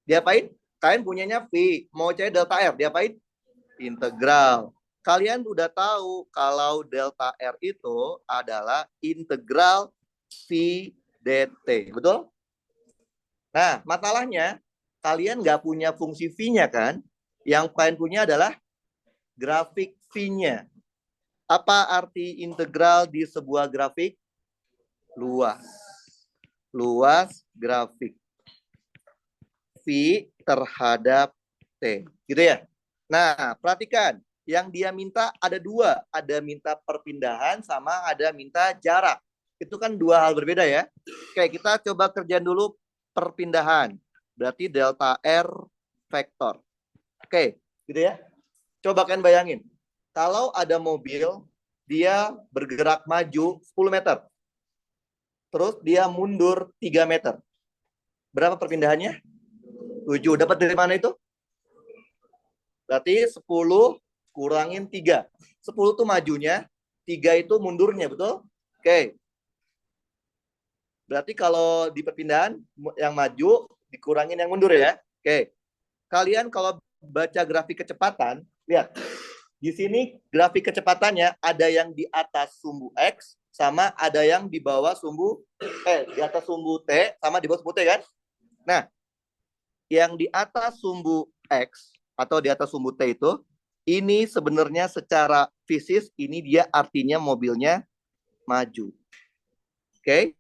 Diapain? Kalian punyanya V, mau cari delta R, diapain? Integral. Kalian udah tahu kalau delta R itu adalah integral V dt, betul? Nah, masalahnya kalian nggak punya fungsi V-nya kan? Yang kalian punya adalah grafik V-nya. Apa arti integral di sebuah grafik? Luas. Luas grafik. V terhadap T. Gitu ya? Nah, perhatikan. Yang dia minta ada dua. Ada minta perpindahan sama ada minta jarak. Itu kan dua hal berbeda ya. Oke, kita coba kerjain dulu perpindahan. Berarti delta R vektor. Oke, gitu ya. Coba kalian bayangin. Kalau ada mobil, dia bergerak maju 10 meter. Terus dia mundur 3 meter. Berapa perpindahannya? 7. Dapat dari mana itu? Berarti 10 kurangin 3. 10 itu majunya, 3 itu mundurnya, betul? Oke. Berarti kalau di perpindahan yang maju dikurangin yang mundur ya. Oke. Kalian kalau baca grafik kecepatan, lihat. Di sini grafik kecepatannya ada yang di atas sumbu X sama ada yang di bawah sumbu di atas sumbu T sama di bawah sumbu T kan? Nah, yang di atas sumbu X atau di atas sumbu T itu ini sebenarnya secara fisis ini dia artinya mobilnya maju. Oke.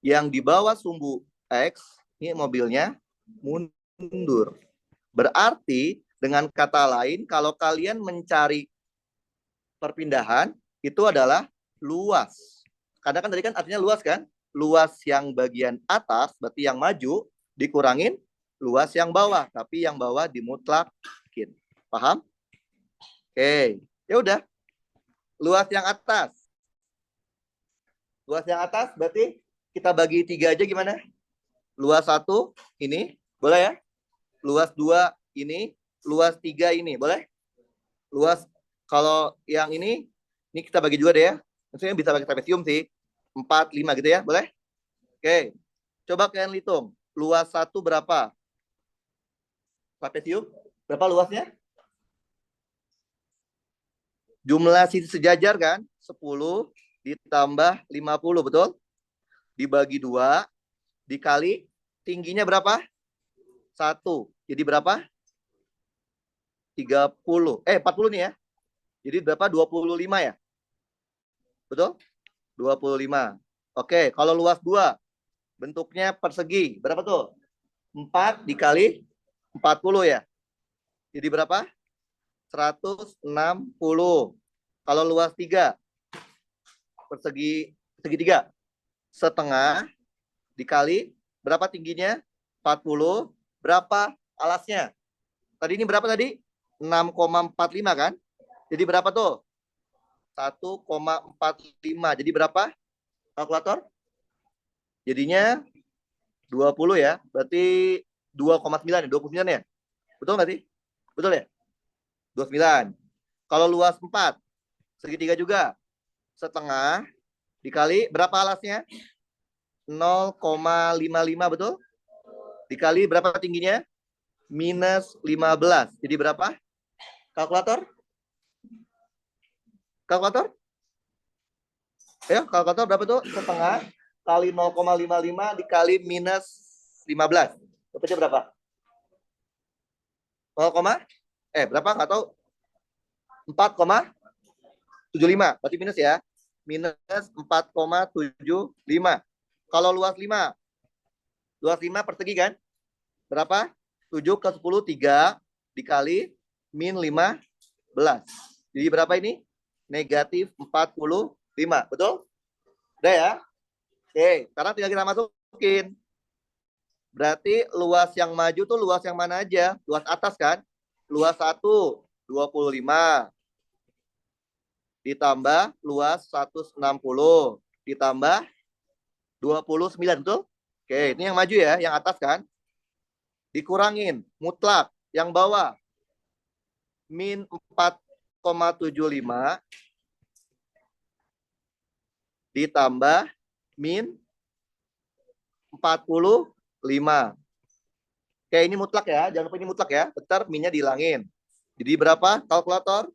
Yang di bawah sumbu X ini mobilnya mundur. Berarti dengan kata lain, kalau kalian mencari perpindahan, itu adalah luas. Karena kan tadi kan artinya luas kan? Luas yang bagian atas, berarti yang maju, dikurangin luas yang bawah. Tapi yang bawah dimutlakin. Paham? Oke. Ya udah. Luas yang atas. Luas yang atas berarti kita bagi 3 aja gimana? Luas 1 ini, boleh ya? Luas 2 ini, luas 3 ini, boleh? Luas, kalau yang ini kita bagi juga deh ya. Maksudnya bisa pakai trapesium sih. 4, 5 gitu ya, boleh? Oke. Coba kalian hitung. Luas 1 berapa? Trapesium? Berapa luasnya? Jumlah sisi sejajar kan? 10 ditambah 50, betul? Dibagi 2, dikali tingginya berapa? 1. Jadi berapa? 30. 40 nih ya. Jadi berapa? 25 ya? Betul? 25. Oke, kalau luas 2, bentuknya persegi. Berapa tuh? 4 dikali 40 ya. Jadi berapa? 160. Kalau luas 3, persegi segitiga. Setengah dikali berapa tingginya? 40. Berapa alasnya? Tadi ini berapa tadi? 6,45 kan? Jadi berapa tuh? 1,45. Jadi berapa? Kalkulator? Jadinya 20 ya. Berarti 2,9 ya, 29 ya. Betul nggak sih? Betul ya? 29. Kalau luas 4, segitiga juga. Setengah dikali berapa alasnya? 0,55, betul? Dikali berapa tingginya? Minus 15. Jadi berapa? Kalkulator? Kalkulator? Ayo, kalkulator berapa tuh? Setengah kali 0,55 dikali minus 15. Dapatnya berapa? 0, berapa? Nggak tahu. 4,75. Berarti minus ya. Minus 4,75. Kalau luas 5. Luas 5 persegi kan? Berapa? 7 ke 10, 3 dikali min 15. Jadi berapa ini? Negatif 45. Betul? Udah ya? Oke, sekarang tinggal kita masukin. Berarti luas yang maju tuh luas yang mana aja? Luas atas kan? Luas 1, 25. Ditambah luas 160. Ditambah 29, betul? Oke, ini yang maju ya, yang atas kan? Dikurangin, mutlak. Yang bawah, min 4,75. Ditambah min 45. Oke, ini mutlak ya. Jangan lupa ini mutlak ya. Bentar, minnya dihilangin. Jadi berapa kalkulator?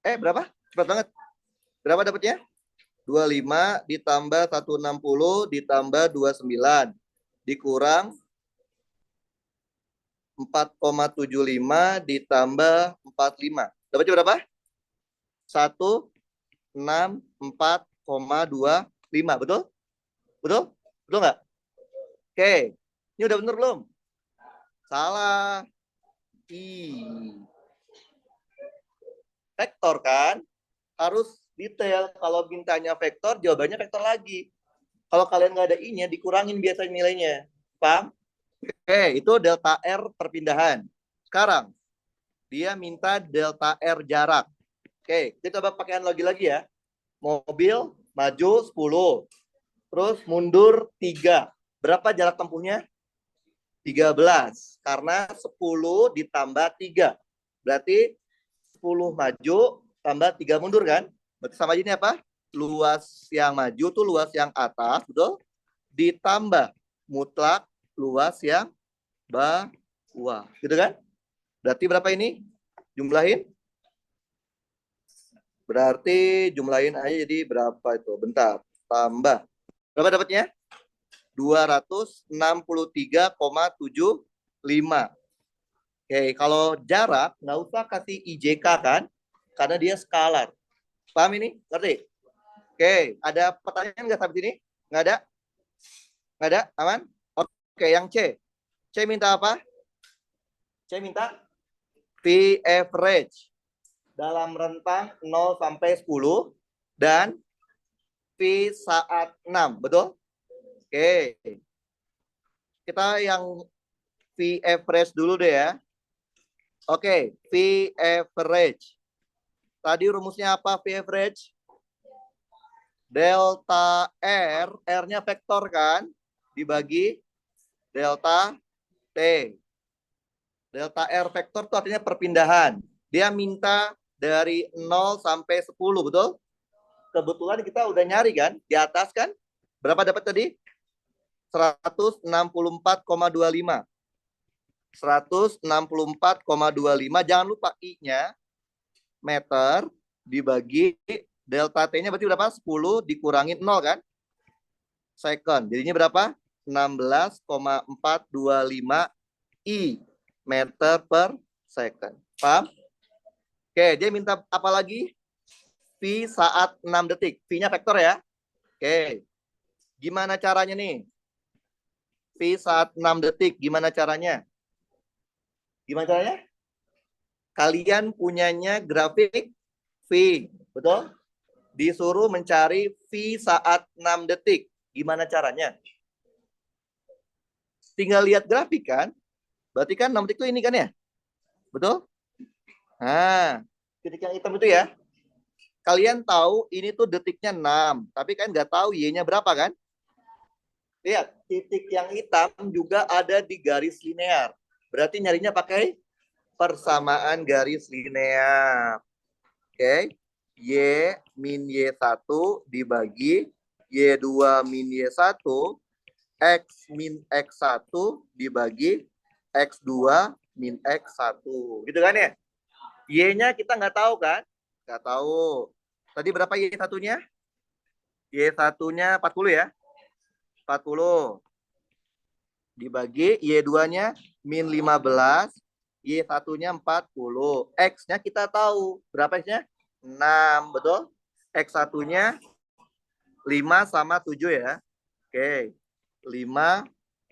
Berapa? Cepat banget. Berapa dapatnya? 25 ditambah 160 ditambah 29. Dikurang 4,75 ditambah 45. Dapatnya berapa? 164,25. Betul? Betul? Betul nggak? Oke. Ini udah bener belum? Salah. Vektor kan? Harus detail. Kalau mintanya vektor, jawabannya vektor lagi. Kalau kalian nggak ada I-nya, dikurangin biasanya nilainya. Paham? Oke, itu delta R perpindahan. Sekarang, dia minta delta R jarak. Oke, kita coba pakai analogi lagi ya. Mobil maju 10. Terus mundur 3. Berapa jarak tempuhnya? 13. Karena 10 ditambah 3. Berarti 10 maju tambah 3 mundur kan? Berarti sama aja ini apa? Luas yang maju tuh luas yang atas, betul? Ditambah mutlak luas yang bawah. Gitu kan? Berarti berapa ini? Jumlahin. Berarti jumlahin aja jadi berapa itu? Bentar. Tambah. Berapa dapatnya? 263,75. Oke, kalau jarak nggak usah kasih IJK kan? Karena dia skalar. Paham ini? Ngerti? Oke, ada pertanyaan nggak sampai sini? Nggak ada? Nggak ada? Aman? Oke, yang C. C minta apa? C minta V average dalam rentang 0 sampai 10 dan V saat 6. Betul? Oke. Kita yang V average dulu deh ya. Oke, V average. Tadi rumusnya apa V average? Delta R, R-nya vektor kan? Dibagi delta T. Delta R vektor itu artinya perpindahan. Dia minta dari 0 sampai 10, betul? kebetulan kita udah nyari kan, di atas kan? Berapa dapat tadi? 164,25. 164,25. Jangan lupa I-nya meter dibagi delta T-nya berarti berapa? 10 dikurangi 0 kan? Second. Jadinya berapa? 16,425 I meter per second. Paham? Oke, dia minta apa lagi? V saat 6 detik. V-nya vektor ya. Oke. Gimana caranya nih? V saat 6 detik. Gimana caranya? Gimana caranya? Kalian punyanya grafik V. Betul? Disuruh mencari V saat 6 detik. Gimana caranya? Tinggal lihat grafik kan? Berarti kan 6 detik itu ini kan ya? Betul? Nah, titik yang hitam itu ya. Kalian tahu ini tuh detiknya 6. Tapi kan nggak tahu Y-nya berapa kan? Lihat, titik yang hitam juga ada di garis linear. Berarti nyarinya pakai persamaan garis linear. Oke. Y min Y1 dibagi Y2 min Y1, X min X1 dibagi X2 min X1. Gitu kan ya? Y-nya kita nggak tahu kan? Nggak tahu. Tadi berapa Y1-nya? Y1-nya 40 ya? 40. Dibagi Y2-nya min 15. Y1-nya 40. X-nya kita tahu. Berapa X-nya? 6, betul? X1-nya 5 sama 7 ya. Oke. 5,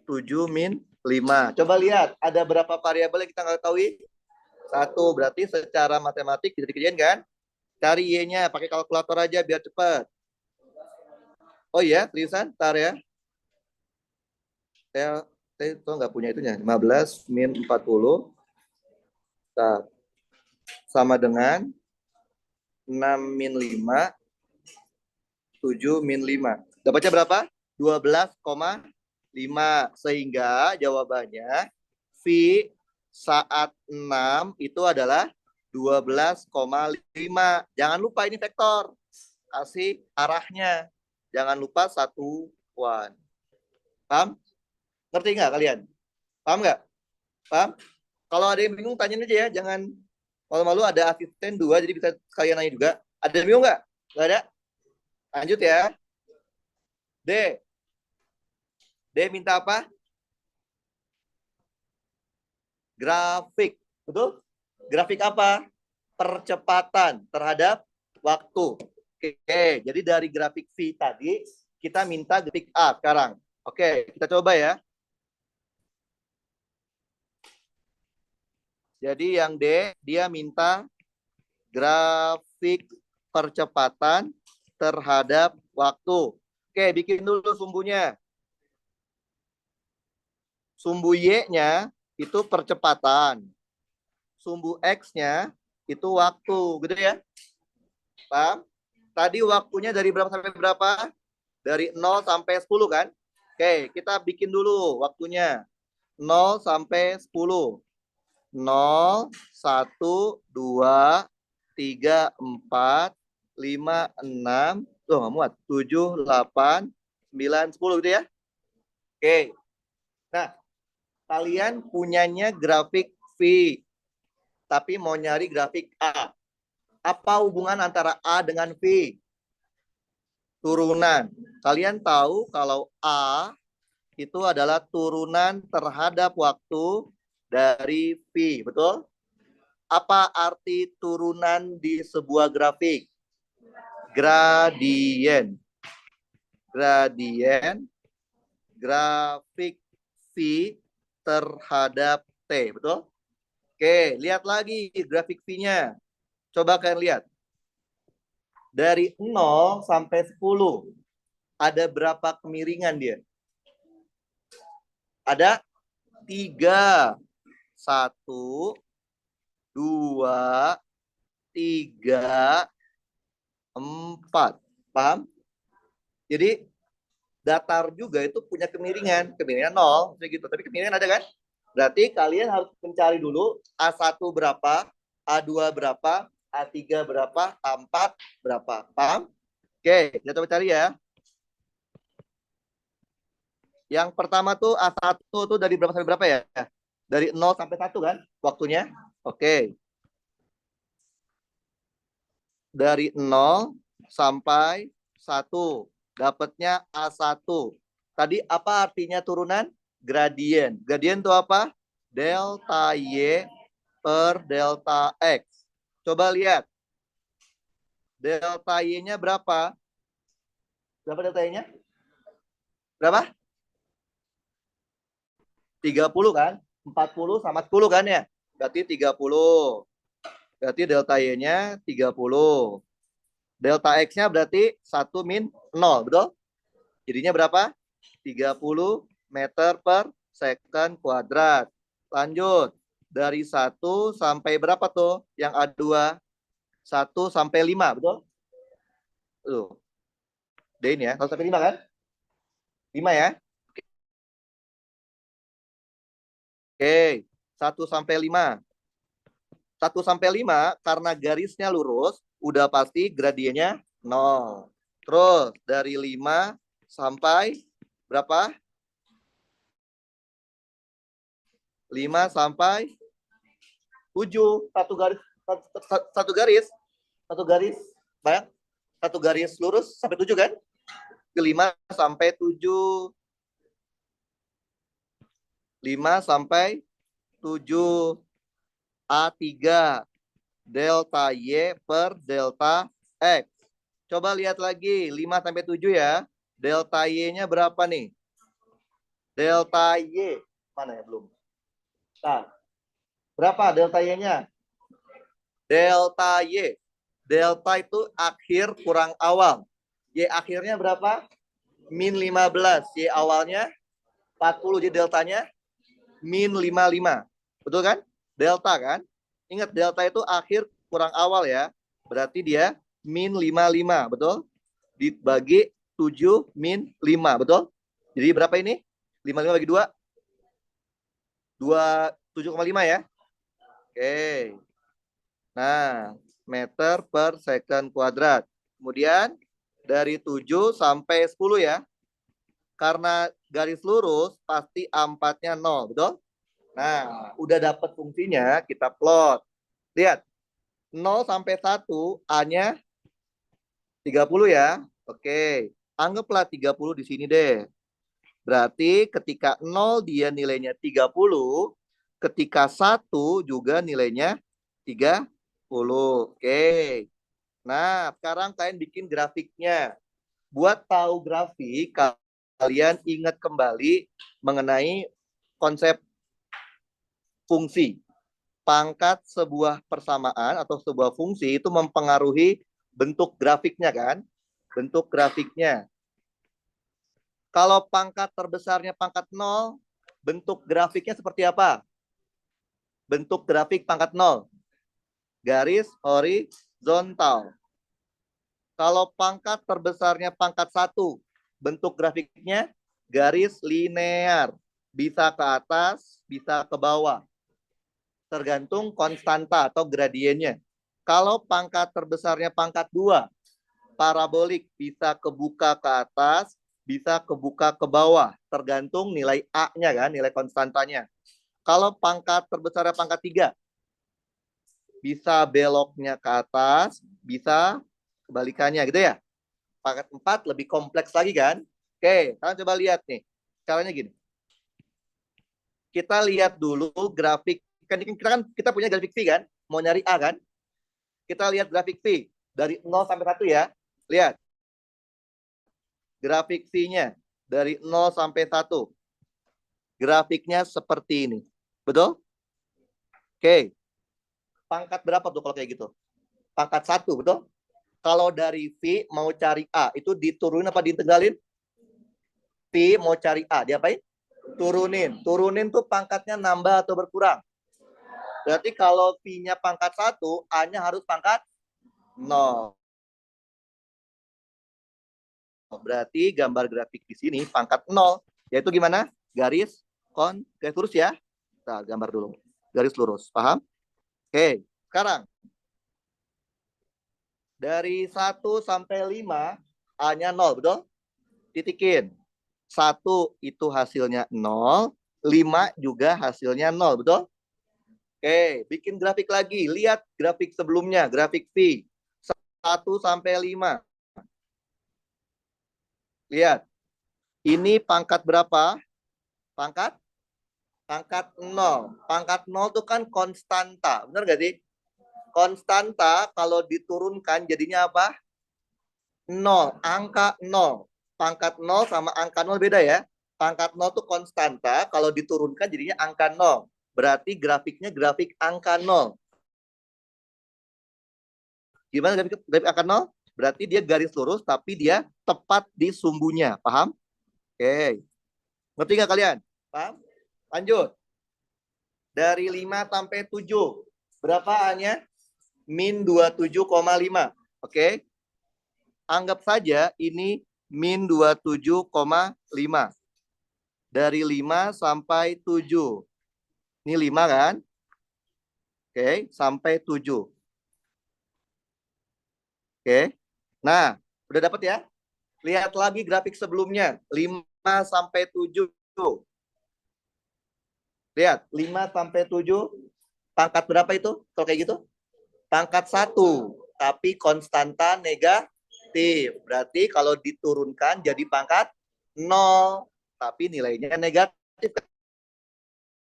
7 min 5. Coba lihat, ada berapa variabel yang kita nggak tahu? 1. Berarti secara matematik bisa dikerjain kan? Cari Y-nya, pakai kalkulator aja biar cepat. Oh iya, seriusan? Ntar ya. Saya itu nggak punya itunya. 15 min 40. Nah, sama dengan 6 min 5, 7 min 5. Dapatnya berapa? 12,5. Sehingga jawabannya V saat 6 itu adalah 12,5. Jangan lupa ini vektor. Kasih arahnya. Jangan lupa satuan. Paham? Ngerti nggak kalian? Paham nggak? Paham? Kalau ada yang bingung, tanyain aja ya. Jangan malu-malu, ada asisten 2, jadi bisa kalian nanya juga. Ada yang bingung nggak? Nggak ada? Lanjut ya. D. D minta apa? Grafik. Betul? Grafik apa? Percepatan terhadap waktu. Oke, jadi dari grafik V tadi, kita minta grafik A sekarang. Oke, kita coba ya. Jadi yang D, dia minta grafik percepatan terhadap waktu. Oke, bikin dulu sumbunya. Sumbu Y-nya itu percepatan. Sumbu X-nya itu waktu, gitu ya. Paham? Tadi waktunya dari berapa sampai berapa? Dari 0 sampai 10 kan? Oke, kita bikin dulu waktunya. 0 sampai 10. 0, 1, 2, 3, 4, 5, 6, tuh nggak muat, 7, 8, 9, 10 gitu ya. Oke. Nah, kalian punyanya grafik V, tapi mau nyari grafik A. Apa hubungan antara A dengan V? Turunan. Kalian tahu kalau A itu adalah turunan terhadap waktu dari V, betul? Apa arti turunan di sebuah grafik? Gradien. Gradien grafik V terhadap T, betul? Oke, lihat lagi grafik V-nya. Coba kalian lihat. Dari 0 sampai 10, ada berapa kemiringan dia? Ada 3. 1, 2, 3, 4. Paham? Jadi datar juga itu punya kemiringan. Kemiringan 0, gitu. Tapi kemiringan ada kan? Berarti kalian harus mencari dulu A1 berapa, A2 berapa, A3 berapa, A4 berapa. Paham? Oke, kita coba cari ya. Yang pertama tuh A1 tuh dari berapa sampai berapa ya? Dari 0 sampai 1 kan waktunya? Oke. Dari 0 sampai 1. Dapatnya A1. Tadi apa artinya turunan? Gradien. Gradien itu apa? Delta Y per delta X. Coba lihat. Delta Y-nya berapa? Berapa delta Y-nya? Berapa? 30 kan? 40 sama 10 kan ya? Berarti 30. Berarti delta Y-nya 30. Delta X-nya berarti 1 min 0, betul? Jadinya berapa? 30 meter per second kuadrat. Lanjut. Dari 1 sampai berapa tuh? Yang A2? 1 sampai 5, betul? Tuh. D ini ya. 1 sampai 5 kan? 5 ya. Oke. 1 sampai 5. 1 sampai 5 karena garisnya lurus, udah pasti gradiennya 0. Terus dari 5 sampai berapa? 5 sampai 7. Satu garis, satu garis, satu garis, bayang? Satu garis lurus sampai 7 kan? Ke 5 sampai 7. 5 sampai 7. A3 delta Y per delta X. Coba lihat lagi 5 sampai 7 ya. Delta Y-nya berapa nih? Delta Y. Mana ya belum? Nah, berapa delta Y-nya? Delta Y. Delta itu akhir kurang awal. Y akhirnya berapa? Min 15. Y awalnya 40. Jadi deltanya min 55. Betul kan? Delta kan? Ingat delta itu akhir kurang awal ya. Berarti dia min 55. Betul? Dibagi 7 min 5. Betul? Jadi berapa ini? 55 bagi 2? 27,5 ya. Oke. Nah, meter per second kuadrat. Kemudian dari 7 sampai 10 ya. Karena garis lurus pasti A4-nya 0, betul? Nah, udah dapat fungsinya, kita plot. Lihat, 0 sampai 1, A-nya 30 ya. Oke, anggaplah 30 di sini deh. Berarti ketika 0 dia nilainya 30, ketika 1 juga nilainya 30. Oke. Nah, sekarang kalian bikin grafiknya. Buat tahu grafik, kalian ingat kembali mengenai konsep fungsi. Pangkat sebuah persamaan atau sebuah fungsi itu mempengaruhi bentuk grafiknya kan? Bentuk grafiknya. Kalau pangkat terbesarnya pangkat 0, bentuk grafiknya seperti apa? Bentuk grafik pangkat 0. Garis horizontal. Kalau pangkat terbesarnya pangkat 1, bentuk grafiknya garis linear. Bisa ke atas, bisa ke bawah. Tergantung konstanta atau gradiennya. Kalau pangkat terbesarnya pangkat 2, parabolik bisa kebuka ke atas, bisa kebuka ke bawah. Tergantung nilai A-nya kan, nilai konstantanya. Kalau pangkat terbesarnya pangkat 3, bisa beloknya ke atas, bisa kebalikannya gitu ya. Pangkat 4 lebih kompleks lagi kan. Oke, kalian coba lihat nih. Caranya gini. Kita lihat dulu grafik, kita punya grafik V kan, mau nyari A kan. Kita lihat grafik V dari 0 sampai 1 ya. Lihat. Grafik V-nya dari 0 sampai 1. Grafiknya seperti ini. Betul? Oke. Pangkat berapa tuh kalau kayak gitu? Pangkat 1, betul? Kalau dari V mau cari A, itu diturunin apa diintegralin? V mau cari A, diapain? Turunin. Turunin tuh pangkatnya nambah atau berkurang? Berarti kalau V-nya pangkat 1, A-nya harus pangkat 0. Berarti gambar grafik di sini pangkat 0. Yaitu gimana? Garis lurus ya. Nah, gambar dulu. Garis lurus. Paham? Oke. Sekarang. Dari 1 sampai 5, A-nya 0, betul? Titikin. 1 itu hasilnya 0, 5 juga hasilnya 0, betul? Oke, bikin grafik lagi. Lihat grafik sebelumnya, grafik V. 1 sampai 5. Lihat. Ini pangkat berapa? Pangkat 0. Pangkat 0 itu kan konstanta. Benar nggak sih? Konstanta kalau diturunkan jadinya apa? 0. Angka 0. Pangkat 0 sama angka 0 beda ya. Pangkat 0 itu konstanta. Kalau diturunkan jadinya angka 0. Berarti grafiknya grafik angka 0. Gimana grafik angka 0? Berarti dia garis lurus tapi dia tepat di sumbunya. Paham? Oke. Ngerti nggak kalian? Paham? Lanjut. Dari 5 sampai 7. Berapa A-nya? Min 27,5. Oke. Anggap saja ini min 27,5. Dari 5 sampai 7. Ini 5 kan? Oke, sampai 7. Oke. Nah, udah dapat ya? Lihat lagi grafik sebelumnya. 5 sampai 7. Lihat, 5 sampai 7. Pangkat berapa itu? Kalau kayak gitu? Pangkat 1. Tapi konstanta negatif. Berarti kalau diturunkan jadi pangkat 0. Tapi nilainya negatif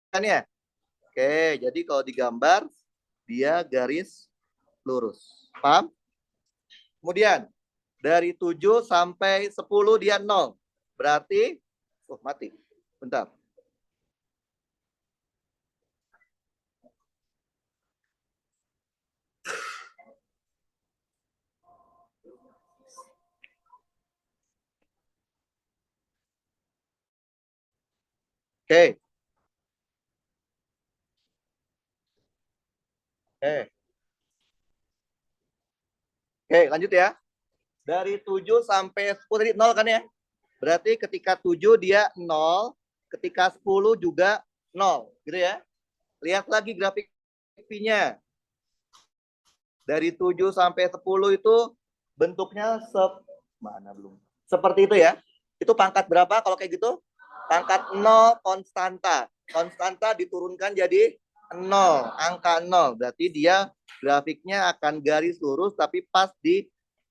kan ya? Oke, jadi kalau digambar, dia garis lurus. Paham? Kemudian, dari 7 sampai 10 dia 0. Berarti, mati. Bentar. Oke. Oke, lanjut ya. Dari 7 sampai 10 tadi 0 kan ya? Berarti ketika 7 dia 0, ketika 10 juga 0, gitu ya. Lihat lagi grafik V-nya. Dari 7 sampai 10 itu bentuknya mana belum? Seperti itu ya. Itu pangkat berapa kalau kayak gitu? Pangkat 0 konstanta. Konstanta diturunkan jadi 0, angka 0. Berarti dia grafiknya akan garis lurus tapi pas di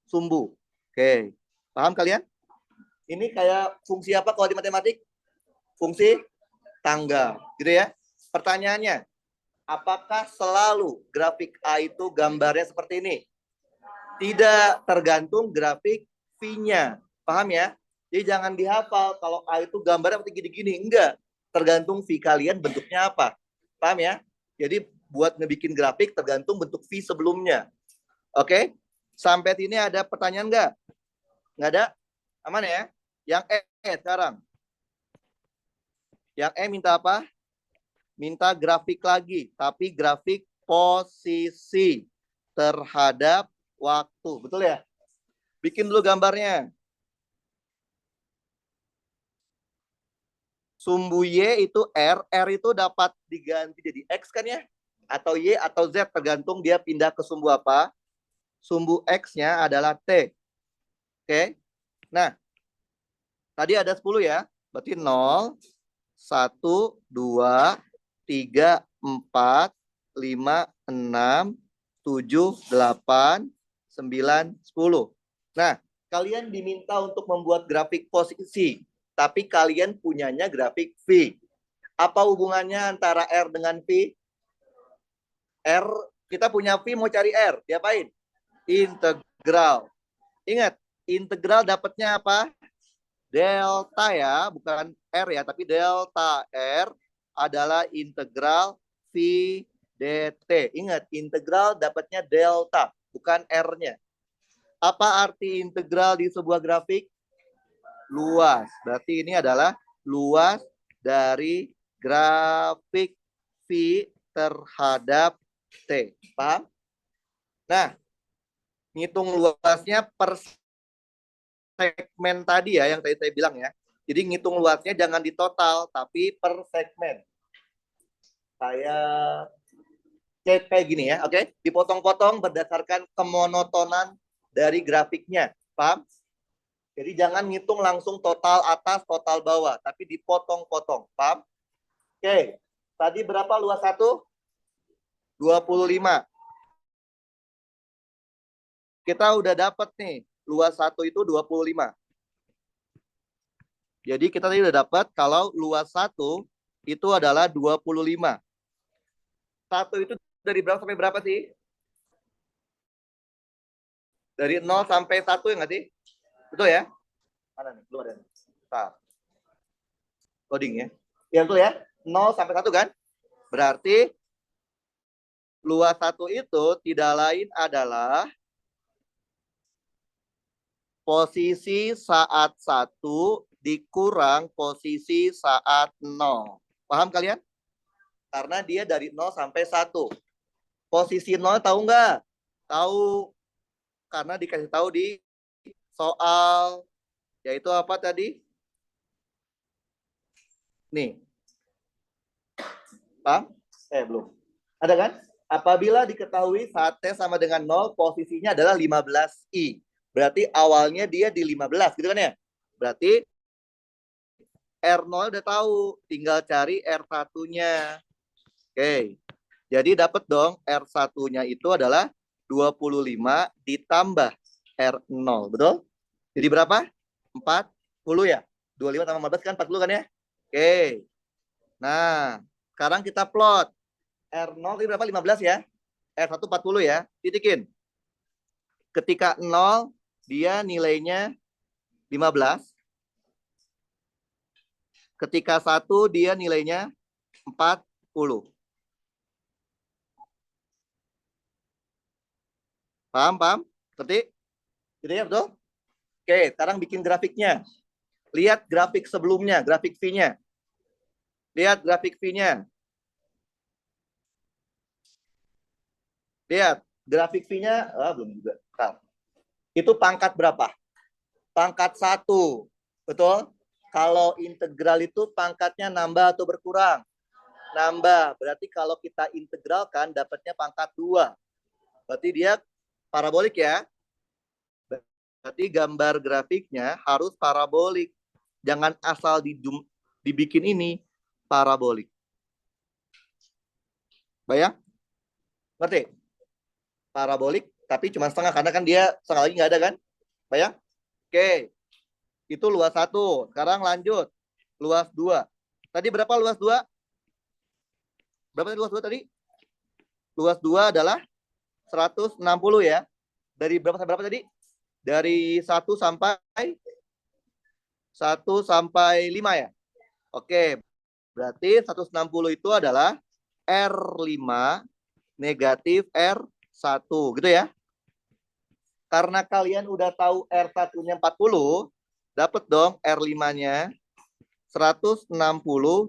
sumbu. Oke. Paham kalian? Ini kayak fungsi apa kalau di matematik? Fungsi tangga, gitu ya. Pertanyaannya, apakah selalu grafik A itu gambarnya seperti ini? Tidak, tergantung grafik V-nya. Paham ya? Jadi jangan dihafal kalau A itu gambarnya seperti gini-gini. Enggak. Tergantung V kalian bentuknya apa. Paham ya? Jadi buat ngebikin grafik tergantung bentuk V sebelumnya. Oke? Sampai sini ada pertanyaan enggak? Enggak ada? Aman ya? Yang E sekarang. Yang E minta apa? Minta grafik lagi. Tapi grafik posisi terhadap waktu. Betul ya? Bikin dulu gambarnya. Sumbu Y itu R. R itu dapat diganti jadi X kan ya? Atau Y atau Z. Tergantung dia pindah ke sumbu apa. Sumbu X-nya adalah T. Oke? Nah, tadi ada 10 ya. Berarti 0, 1, 2, 3, 4, 5, 6, 7, 8, 9, 10. Nah, kalian diminta untuk membuat grafik posisi, tapi kalian punyanya grafik V. Apa hubungannya antara R dengan V? R, kita punya V mau cari R, diapain? Integral. Ingat, integral dapatnya apa? Delta ya, bukan R ya, tapi delta R adalah integral V dt. Ingat, integral dapatnya delta, bukan R-nya. Apa arti integral di sebuah grafik? Luas. Berarti ini adalah luas dari grafik V terhadap T. Paham? Nah, ngitung luasnya per segmen tadi ya, yang tadi saya bilang ya. Jadi ngitung luasnya jangan di total, tapi per segmen. Saya cek kayak gini ya, oke? Dipotong-potong berdasarkan kemonotonan dari grafiknya. Paham? Jadi jangan ngitung langsung total atas, total bawah, tapi dipotong-potong. Paham? Oke. Tadi berapa luas 1? 25. Kita udah dapat nih, luas 1 itu 25. Jadi kita tadi udah dapat kalau luas 1 itu adalah 25. 1 itu dari berapa sampai berapa sih? Dari 0 sampai 1 ya nggak sih? Betul ya? Mana nih? Belum ada nih. Nah, coding ya. Ya betul ya? 0 sampai 1 kan? Berarti luas 1 itu tidak lain adalah posisi saat 1 dikurang posisi saat 0. Paham kalian? Karena dia dari 0 sampai 1. Posisi 0 tahu nggak? Tahu. Karena dikasih tahu di soal. Yaitu apa tadi? Nih. Paham? Belum. Ada kan? Apabila diketahui saat T sama dengan 0, posisinya adalah 15I. Berarti awalnya dia di 15, gitu kan ya? Berarti R0 udah tahu, tinggal cari R1-nya. Oke. Jadi dapat dong R1-nya itu adalah 25 ditambah R0, betul? Jadi berapa? 40 ya? 25 tambah 15 kan 40 kan ya? Oke. Nah, sekarang kita plot. R0 itu berapa? 15 ya? R1 40 ya? Titikin. Ketika 0, dia nilainya 15. Ketika 1, dia nilainya 40. Paham? Paham? Ngerti? Gitu ya, betul? Oke, sekarang bikin grafiknya. Lihat grafik sebelumnya, grafik V-nya. Lihat grafik V-nya. Lihat, grafik V-nya, belum juga. Nah, itu pangkat berapa? Pangkat 1. Betul? Kalau integral itu pangkatnya nambah atau berkurang? Nambah. Berarti kalau kita integralkan, dapatnya pangkat 2. Berarti dia parabolik ya. Berarti gambar grafiknya harus parabolik. Jangan asal dibikin ini parabolik. Bayang? Ngerti? Parabolik, tapi cuma setengah. Karena kan dia setengah lagi nggak ada kan? Bayang? Oke. Itu luas 1. Sekarang lanjut. Luas 2. Tadi berapa luas 2? Berapa luas 2 tadi? Luas 2 adalah 160 ya. Dari berapa sampai berapa tadi? Dari 1 sampai 5 ya. Oke. Berarti 160 itu adalah R5 negatif R1 gitu ya. Karena kalian udah tahu R1-nya 40, dapat dong R5-nya 160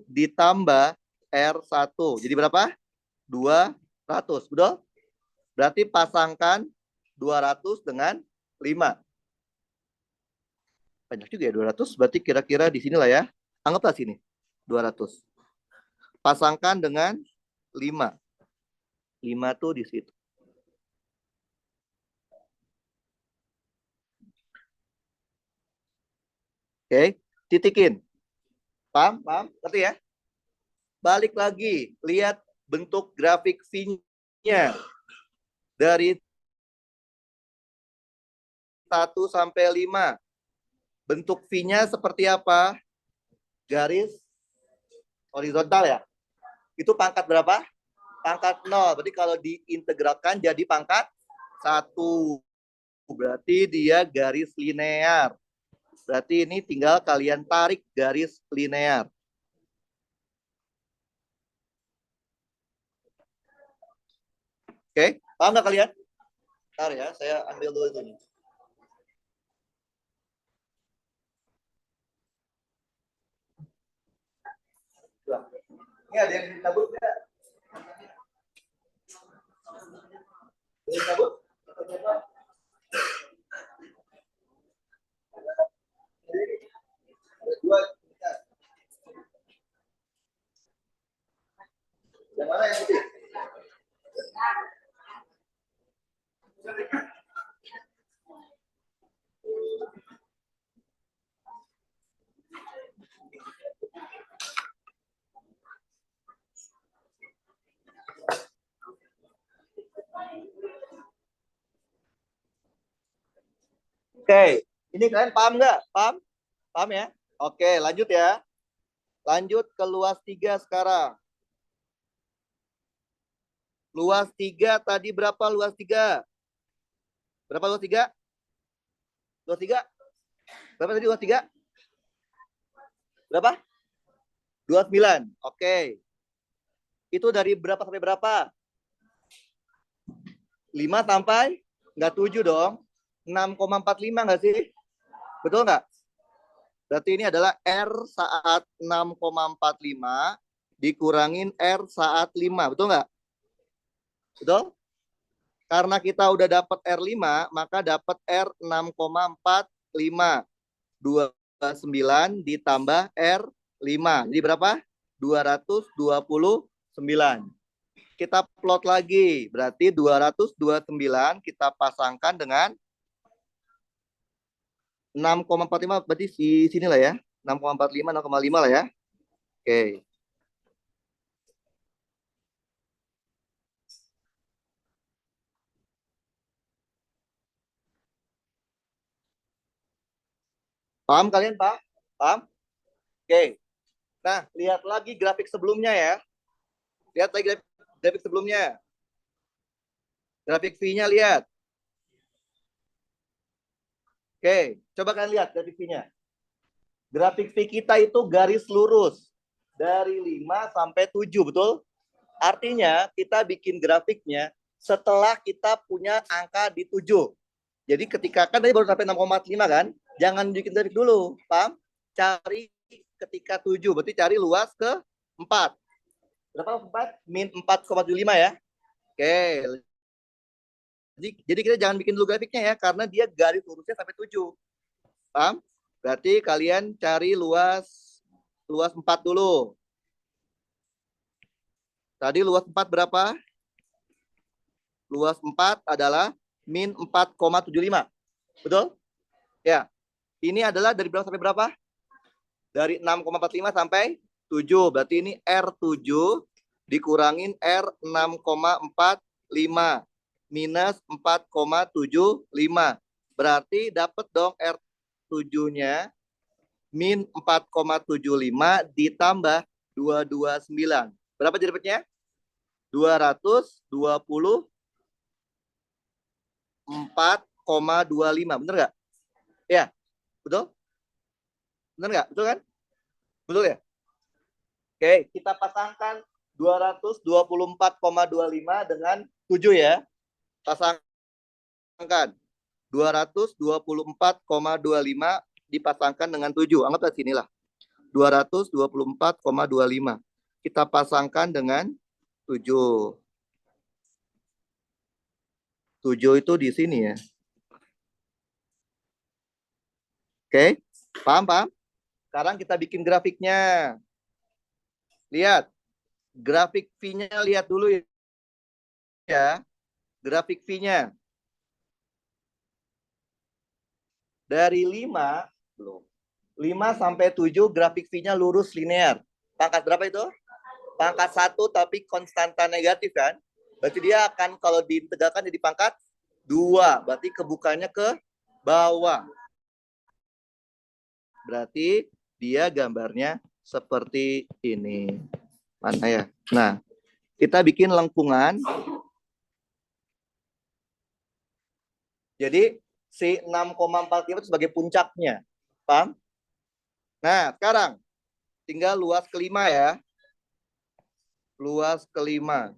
ditambah R1. Jadi berapa? 200, betul? Berarti pasangkan 200 dengan 5. Banyak juga ya 200, berarti kira-kira di sinilah ya. Anggaplah sini, 200. Pasangkan dengan 5. 5 tuh di situ. Oke, titikin. Paham? Paham? Ngerti ya? Balik lagi, lihat bentuk grafik V-nya. Dari 1 sampai 5. Bentuk V-nya seperti apa? Garis horizontal ya? Itu pangkat berapa? Pangkat 0. Berarti kalau diintegralkan jadi pangkat 1. Berarti dia garis linear. Berarti ini tinggal kalian tarik garis linear. Oke, paham nggak kalian? Bentar ya, saya ambil dulu itu nih. Ini ada yang dicabut nggak? Dicabut? Dua. Yang mana yang putih? Oke, ini kalian paham nggak? Paham? Paham ya? Oke, lanjut ya. Lanjut ke luas 3 sekarang. Luas 3 tadi berapa luas 3? Berapa luas 3? Luas 3? Berapa tadi luas 3? Berapa? 29. Oke. Itu dari berapa sampai berapa? 5 sampai? Nggak 7 dong. 6,45 nggak sih? Betul nggak? Berarti ini adalah R saat 6,45 dikurangin R saat 5. Betul nggak? Betul? Karena kita udah dapat R5, maka dapat R6,45. 29 ditambah R5. Jadi berapa? 229. Kita plot lagi. Berarti 229 kita pasangkan dengan 6,45. Berarti di sini lah ya. 6,45, 6,5 lah ya. Oke. Paham kalian, Pak? Paham? Oke. Nah, lihat lagi grafik sebelumnya ya. Lihat lagi grafik sebelumnya. Grafik V-nya lihat. Oke, coba kalian lihat grafik V-nya. Grafik V kita itu garis lurus. Dari 5 sampai 7, betul? Artinya kita bikin grafiknya setelah kita punya angka di 7. Jadi ketika kan tadi baru sampai 6,5 kan? Jangan bikin grafik dulu, paham? Cari ketika 7, berarti cari luas ke 4. Berapa 4? Min 4,75 ya. Oke. Jadi kita jangan bikin dulu grafiknya ya, karena dia garis lurusnya sampai 7. Paham? Berarti kalian cari luas 4 dulu. Tadi luas 4 berapa? Luas 4 adalah min 4,75. Betul? Ya. Ini adalah dari berapa sampai berapa? Dari 6,45 sampai 7. Berarti ini R7 dikurangin R6,45 minus 4,75. Berarti dapat dong R7-nya min 4,75 ditambah 229. Berapa jadi dapatnya? 224,25. Bener nggak? Ya, betul? Bener nggak? Betul kan? Betul ya? Oke, kita pasangkan 224,25 dengan 7 ya. Pasangkan 224,25 dipasangkan dengan 7. Anggaplah sinilah. 224,25. Kita pasangkan dengan 7. 7 itu di sini ya. Oke, paham, paham? Sekarang kita bikin grafiknya. Lihat, grafik V-nya lihat dulu ya. Grafik V-nya. Dari 5, belum. 5 sampai 7 grafik V-nya lurus linear. Pangkat berapa itu? Pangkat 1 tapi konstanta negatif kan? Berarti dia akan kalau ditegakkan jadi pangkat 2. Berarti kebukanya ke bawah. Berarti dia gambarnya seperti ini. Mana ya? Nah, kita bikin lengkungan. Jadi si 6,45 itu sebagai puncaknya. Paham? Nah, sekarang tinggal luas kelima ya. Luas kelima.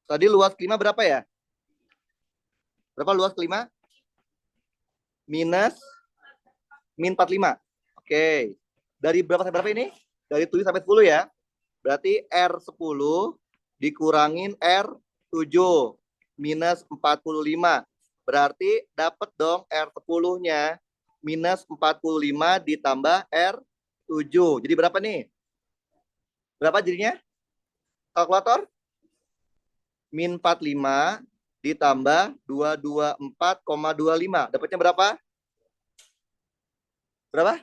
Tadi luas kelima berapa ya? Berapa luas kelima? Minus min 45. Oke. Dari berapa sampai berapa ini? Dari 7 sampai 10 ya. Berarti R10 dikurangin R7 minus 45. Berarti dapat dong R10-nya minus 45 ditambah R7. Jadi berapa nih? Berapa jadinya? Kalkulator? Min 45 ditambah 224,25. Dapatnya berapa? Berapa?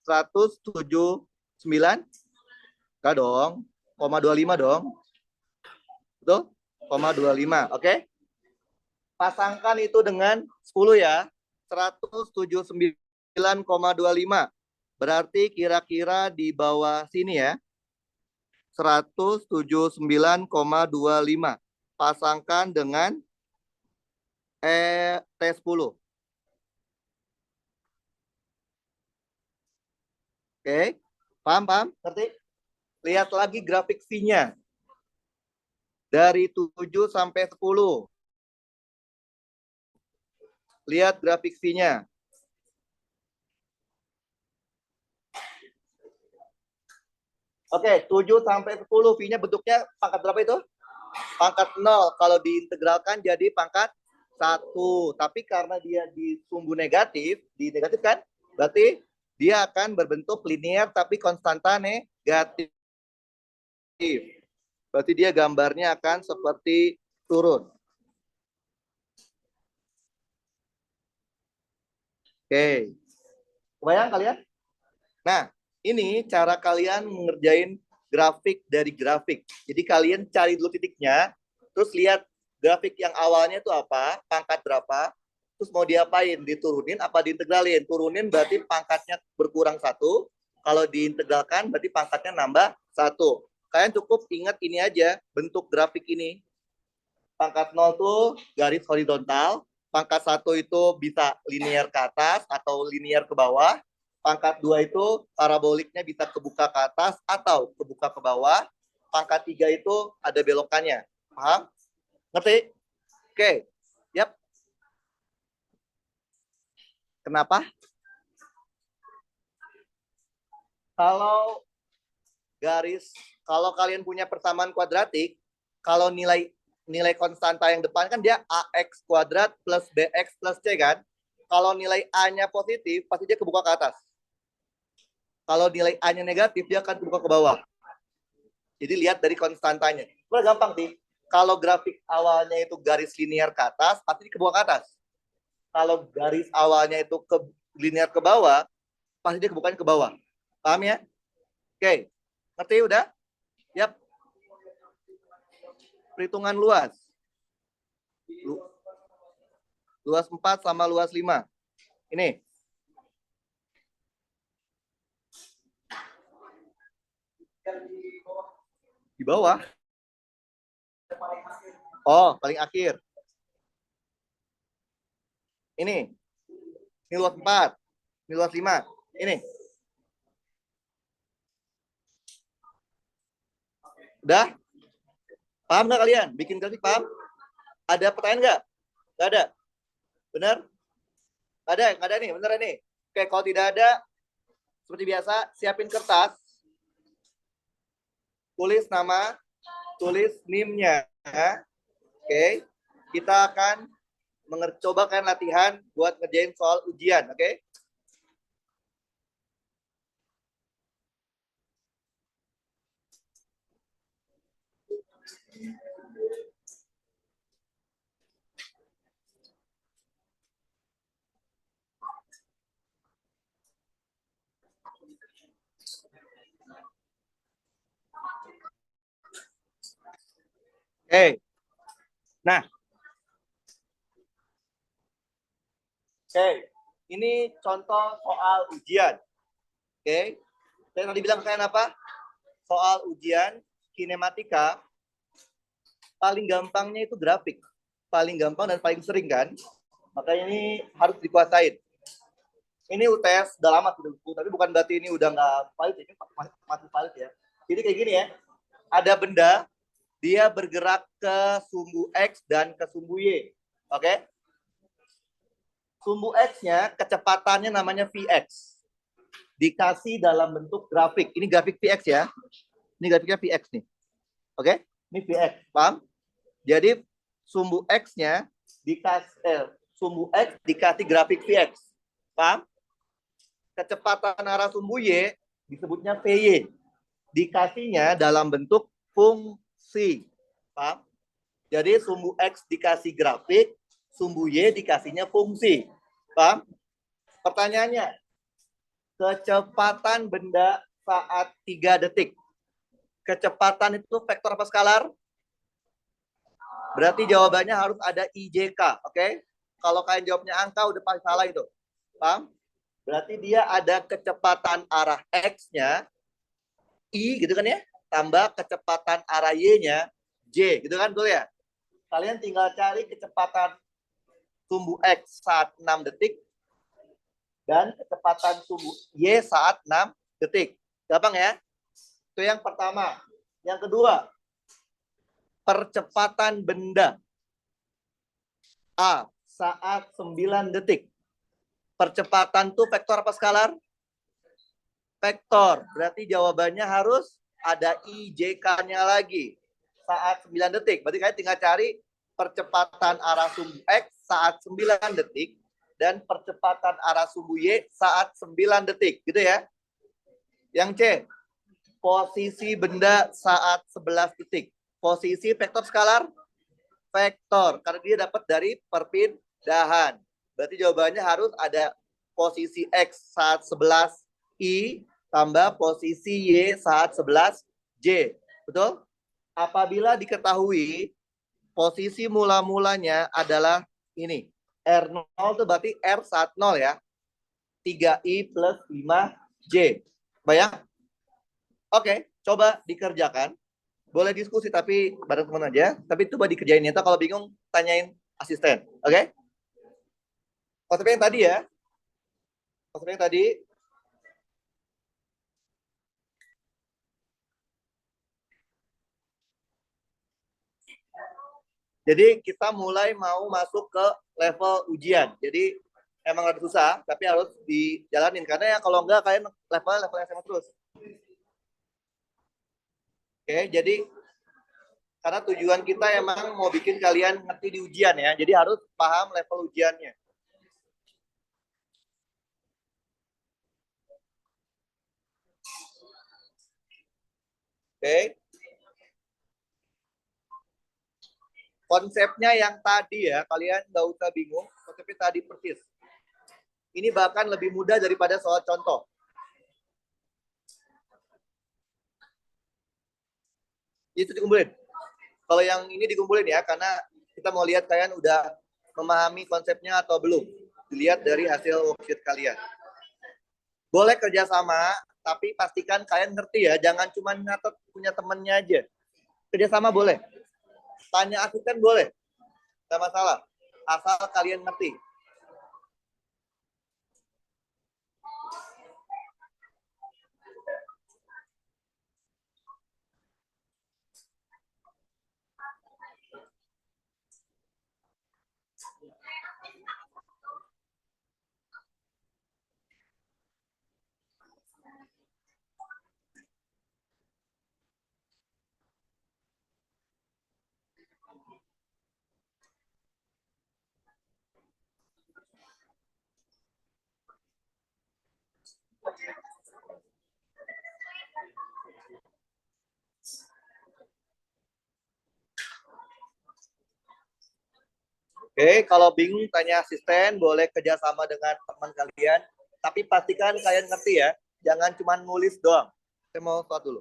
179? Enggak dong. 0,25 dong. Betul? 0,25. Oke? Pasangkan itu dengan 10 ya. 179,25. Berarti kira-kira di bawah sini ya. 179,25. Pasangkan dengan T10. Oke. Paham, paham? Ngerti? Lihat lagi grafik V-nya. Dari 7 sampai 10. Lihat grafik V-nya. Oke, 7 sampai 10 V-nya bentuknya pangkat berapa itu? Pangkat 0. Kalau diintegralkan jadi pangkat 1. Tapi karena dia di sumbu negatif, di negatif kan? Berarti dia akan berbentuk linear tapi konstanta negatif. Berarti dia gambarnya akan seperti turun. Oke. Kebayang kalian? Nah, ini cara kalian mengerjain grafik dari grafik. Jadi kalian cari dulu titiknya, terus lihat grafik yang awalnya itu apa, pangkat berapa, terus mau diapain, diturunin apa diintegralin. Turunin berarti pangkatnya berkurang 1, kalau diintegralkan berarti pangkatnya nambah 1. Kalian cukup ingat ini aja, bentuk grafik ini. Pangkat 0 tuh garis horizontal, pangkat 1 itu bisa linear ke atas atau linear ke bawah, pangkat 2 itu paraboliknya bisa kebuka ke atas atau kebuka ke bawah, pangkat 3 itu ada belokannya. Paham? Ngerti? Oke. Yap. Kenapa? Kalau kalau kalian punya persamaan kuadratik, kalau nilai konstanta yang depan kan dia ax kuadrat plus bx plus c kan. Kalau nilai a-nya positif, pasti dia kebuka ke atas. Kalau nilai a-nya negatif, dia akan kebuka ke bawah. Jadi lihat dari konstantanya. Udah gampang sih. Kalau grafik awalnya itu garis linear ke atas, pasti kebuka ke atas. Kalau garis awalnya itu linear ke bawah, pasti dia kebukanya ke bawah. Paham ya? Oke. Ngerti udah? Yap. Perhitungan luas. Luas 4 sama luas 5. Ini. Di bawah. Oh, paling akhir. Ini. Ini luas 4. Ini luas 5. Ini. Udah? Paham nggak kalian? Bikin grafik paham? Ada pertanyaan nggak? Nggak ada? Benar? Nggak ada? Nggak ada nih? Bener nih? Oke, kalau tidak ada, seperti biasa, siapin kertas. Tulis nama, tulis NIM-nya. Oke. Kita akan coba kan latihan buat ngerjain soal ujian, oke? Oke. Nah. Oke. Ini contoh soal ujian. Oke. Saya tadi bilang kalian apa? Soal ujian kinematika paling gampangnya itu grafik. Paling gampang dan paling sering kan? Makanya ini harus dikuasain. Ini UTS udah lama sudah buku, tapi bukan berarti ini udah nggak valid, ini masih valid ya. Jadi kayak gini ya, ada benda, dia bergerak ke sumbu X dan ke sumbu Y. Oke? Sumbu X-nya kecepatannya namanya Vx. Dikasih dalam bentuk grafik. Ini grafik Vx ya. Ini grafiknya Vx nih. Oke? Ini Vx, paham? Jadi sumbu X-nya sumbu X dikasih grafik Vx. Paham? Kecepatan arah sumbu Y disebutnya Vy. Dikasihnya dalam bentuk fungsi. Paham? Jadi sumbu X dikasih grafik, sumbu Y dikasihnya fungsi. Paham? Pertanyaannya, kecepatan benda saat 3 detik. Kecepatan itu vektor apa skalar? Berarti jawabannya harus ada IJK, oke? Kalau kalian jawabnya angka, udah pasti salah itu. Paham? Berarti dia ada kecepatan arah X-nya, I gitu kan ya, tambah kecepatan arah Y-nya, J gitu kan, betul ya? Kalian tinggal cari kecepatan sumbu X saat 6 detik, dan kecepatan sumbu Y saat 6 detik. Gampang ya? Itu yang pertama. Yang kedua, percepatan benda A saat 9 detik. Percepatan tuh vektor apa skalar? Vektor. Berarti jawabannya harus ada IJK-nya lagi. Saat 9 detik. Berarti kalian tinggal cari percepatan arah sumbu X saat 9 detik dan percepatan arah sumbu Y saat 9 detik. Gitu ya. Yang C, posisi benda saat 11 detik. Posisi vektor skalar? Vektor. Karena dia dapat dari perpindahan. Berarti jawabannya harus ada posisi X saat 11 I tambah posisi Y saat 11 J. Betul? Apabila diketahui posisi mula-mulanya adalah ini. R0 itu berarti R saat 0 ya. 3I plus 5J. Bayang? Oke, coba dikerjakan. Boleh diskusi tapi bareng teman aja. Tapi coba dikerjain. Nyata kalau bingung, tanyain asisten. Oke? Konsep yang tadi ya. Konsep yang tadi. Jadi kita mulai mau masuk ke level ujian. Jadi emang agak susah, tapi harus dijalanin. Karena ya kalau enggak kalian level SMA terus. Oke, jadi karena tujuan kita emang mau bikin kalian ngerti di ujian ya. Jadi harus paham level ujiannya. Oke. Konsepnya yang tadi ya, kalian nggak usah bingung. Konsepnya tadi persis. Ini bahkan lebih mudah daripada soal contoh. Itu dikumpulin. Kalau yang ini dikumpulin ya, karena kita mau lihat kalian udah memahami konsepnya atau belum. Dilihat dari hasil worksheet kalian. Boleh kerjasama, tapi pastikan kalian ngerti ya. Jangan cuma nyatet punya temennya aja. Kerjasama boleh. Tanya asisten boleh. Gak masalah. Asal kalian ngerti. Oke, kalau bingung tanya asisten, boleh kerjasama dengan teman kalian. Tapi pastikan kalian ngerti ya, jangan cuma nulis doang. Saya mau start dulu.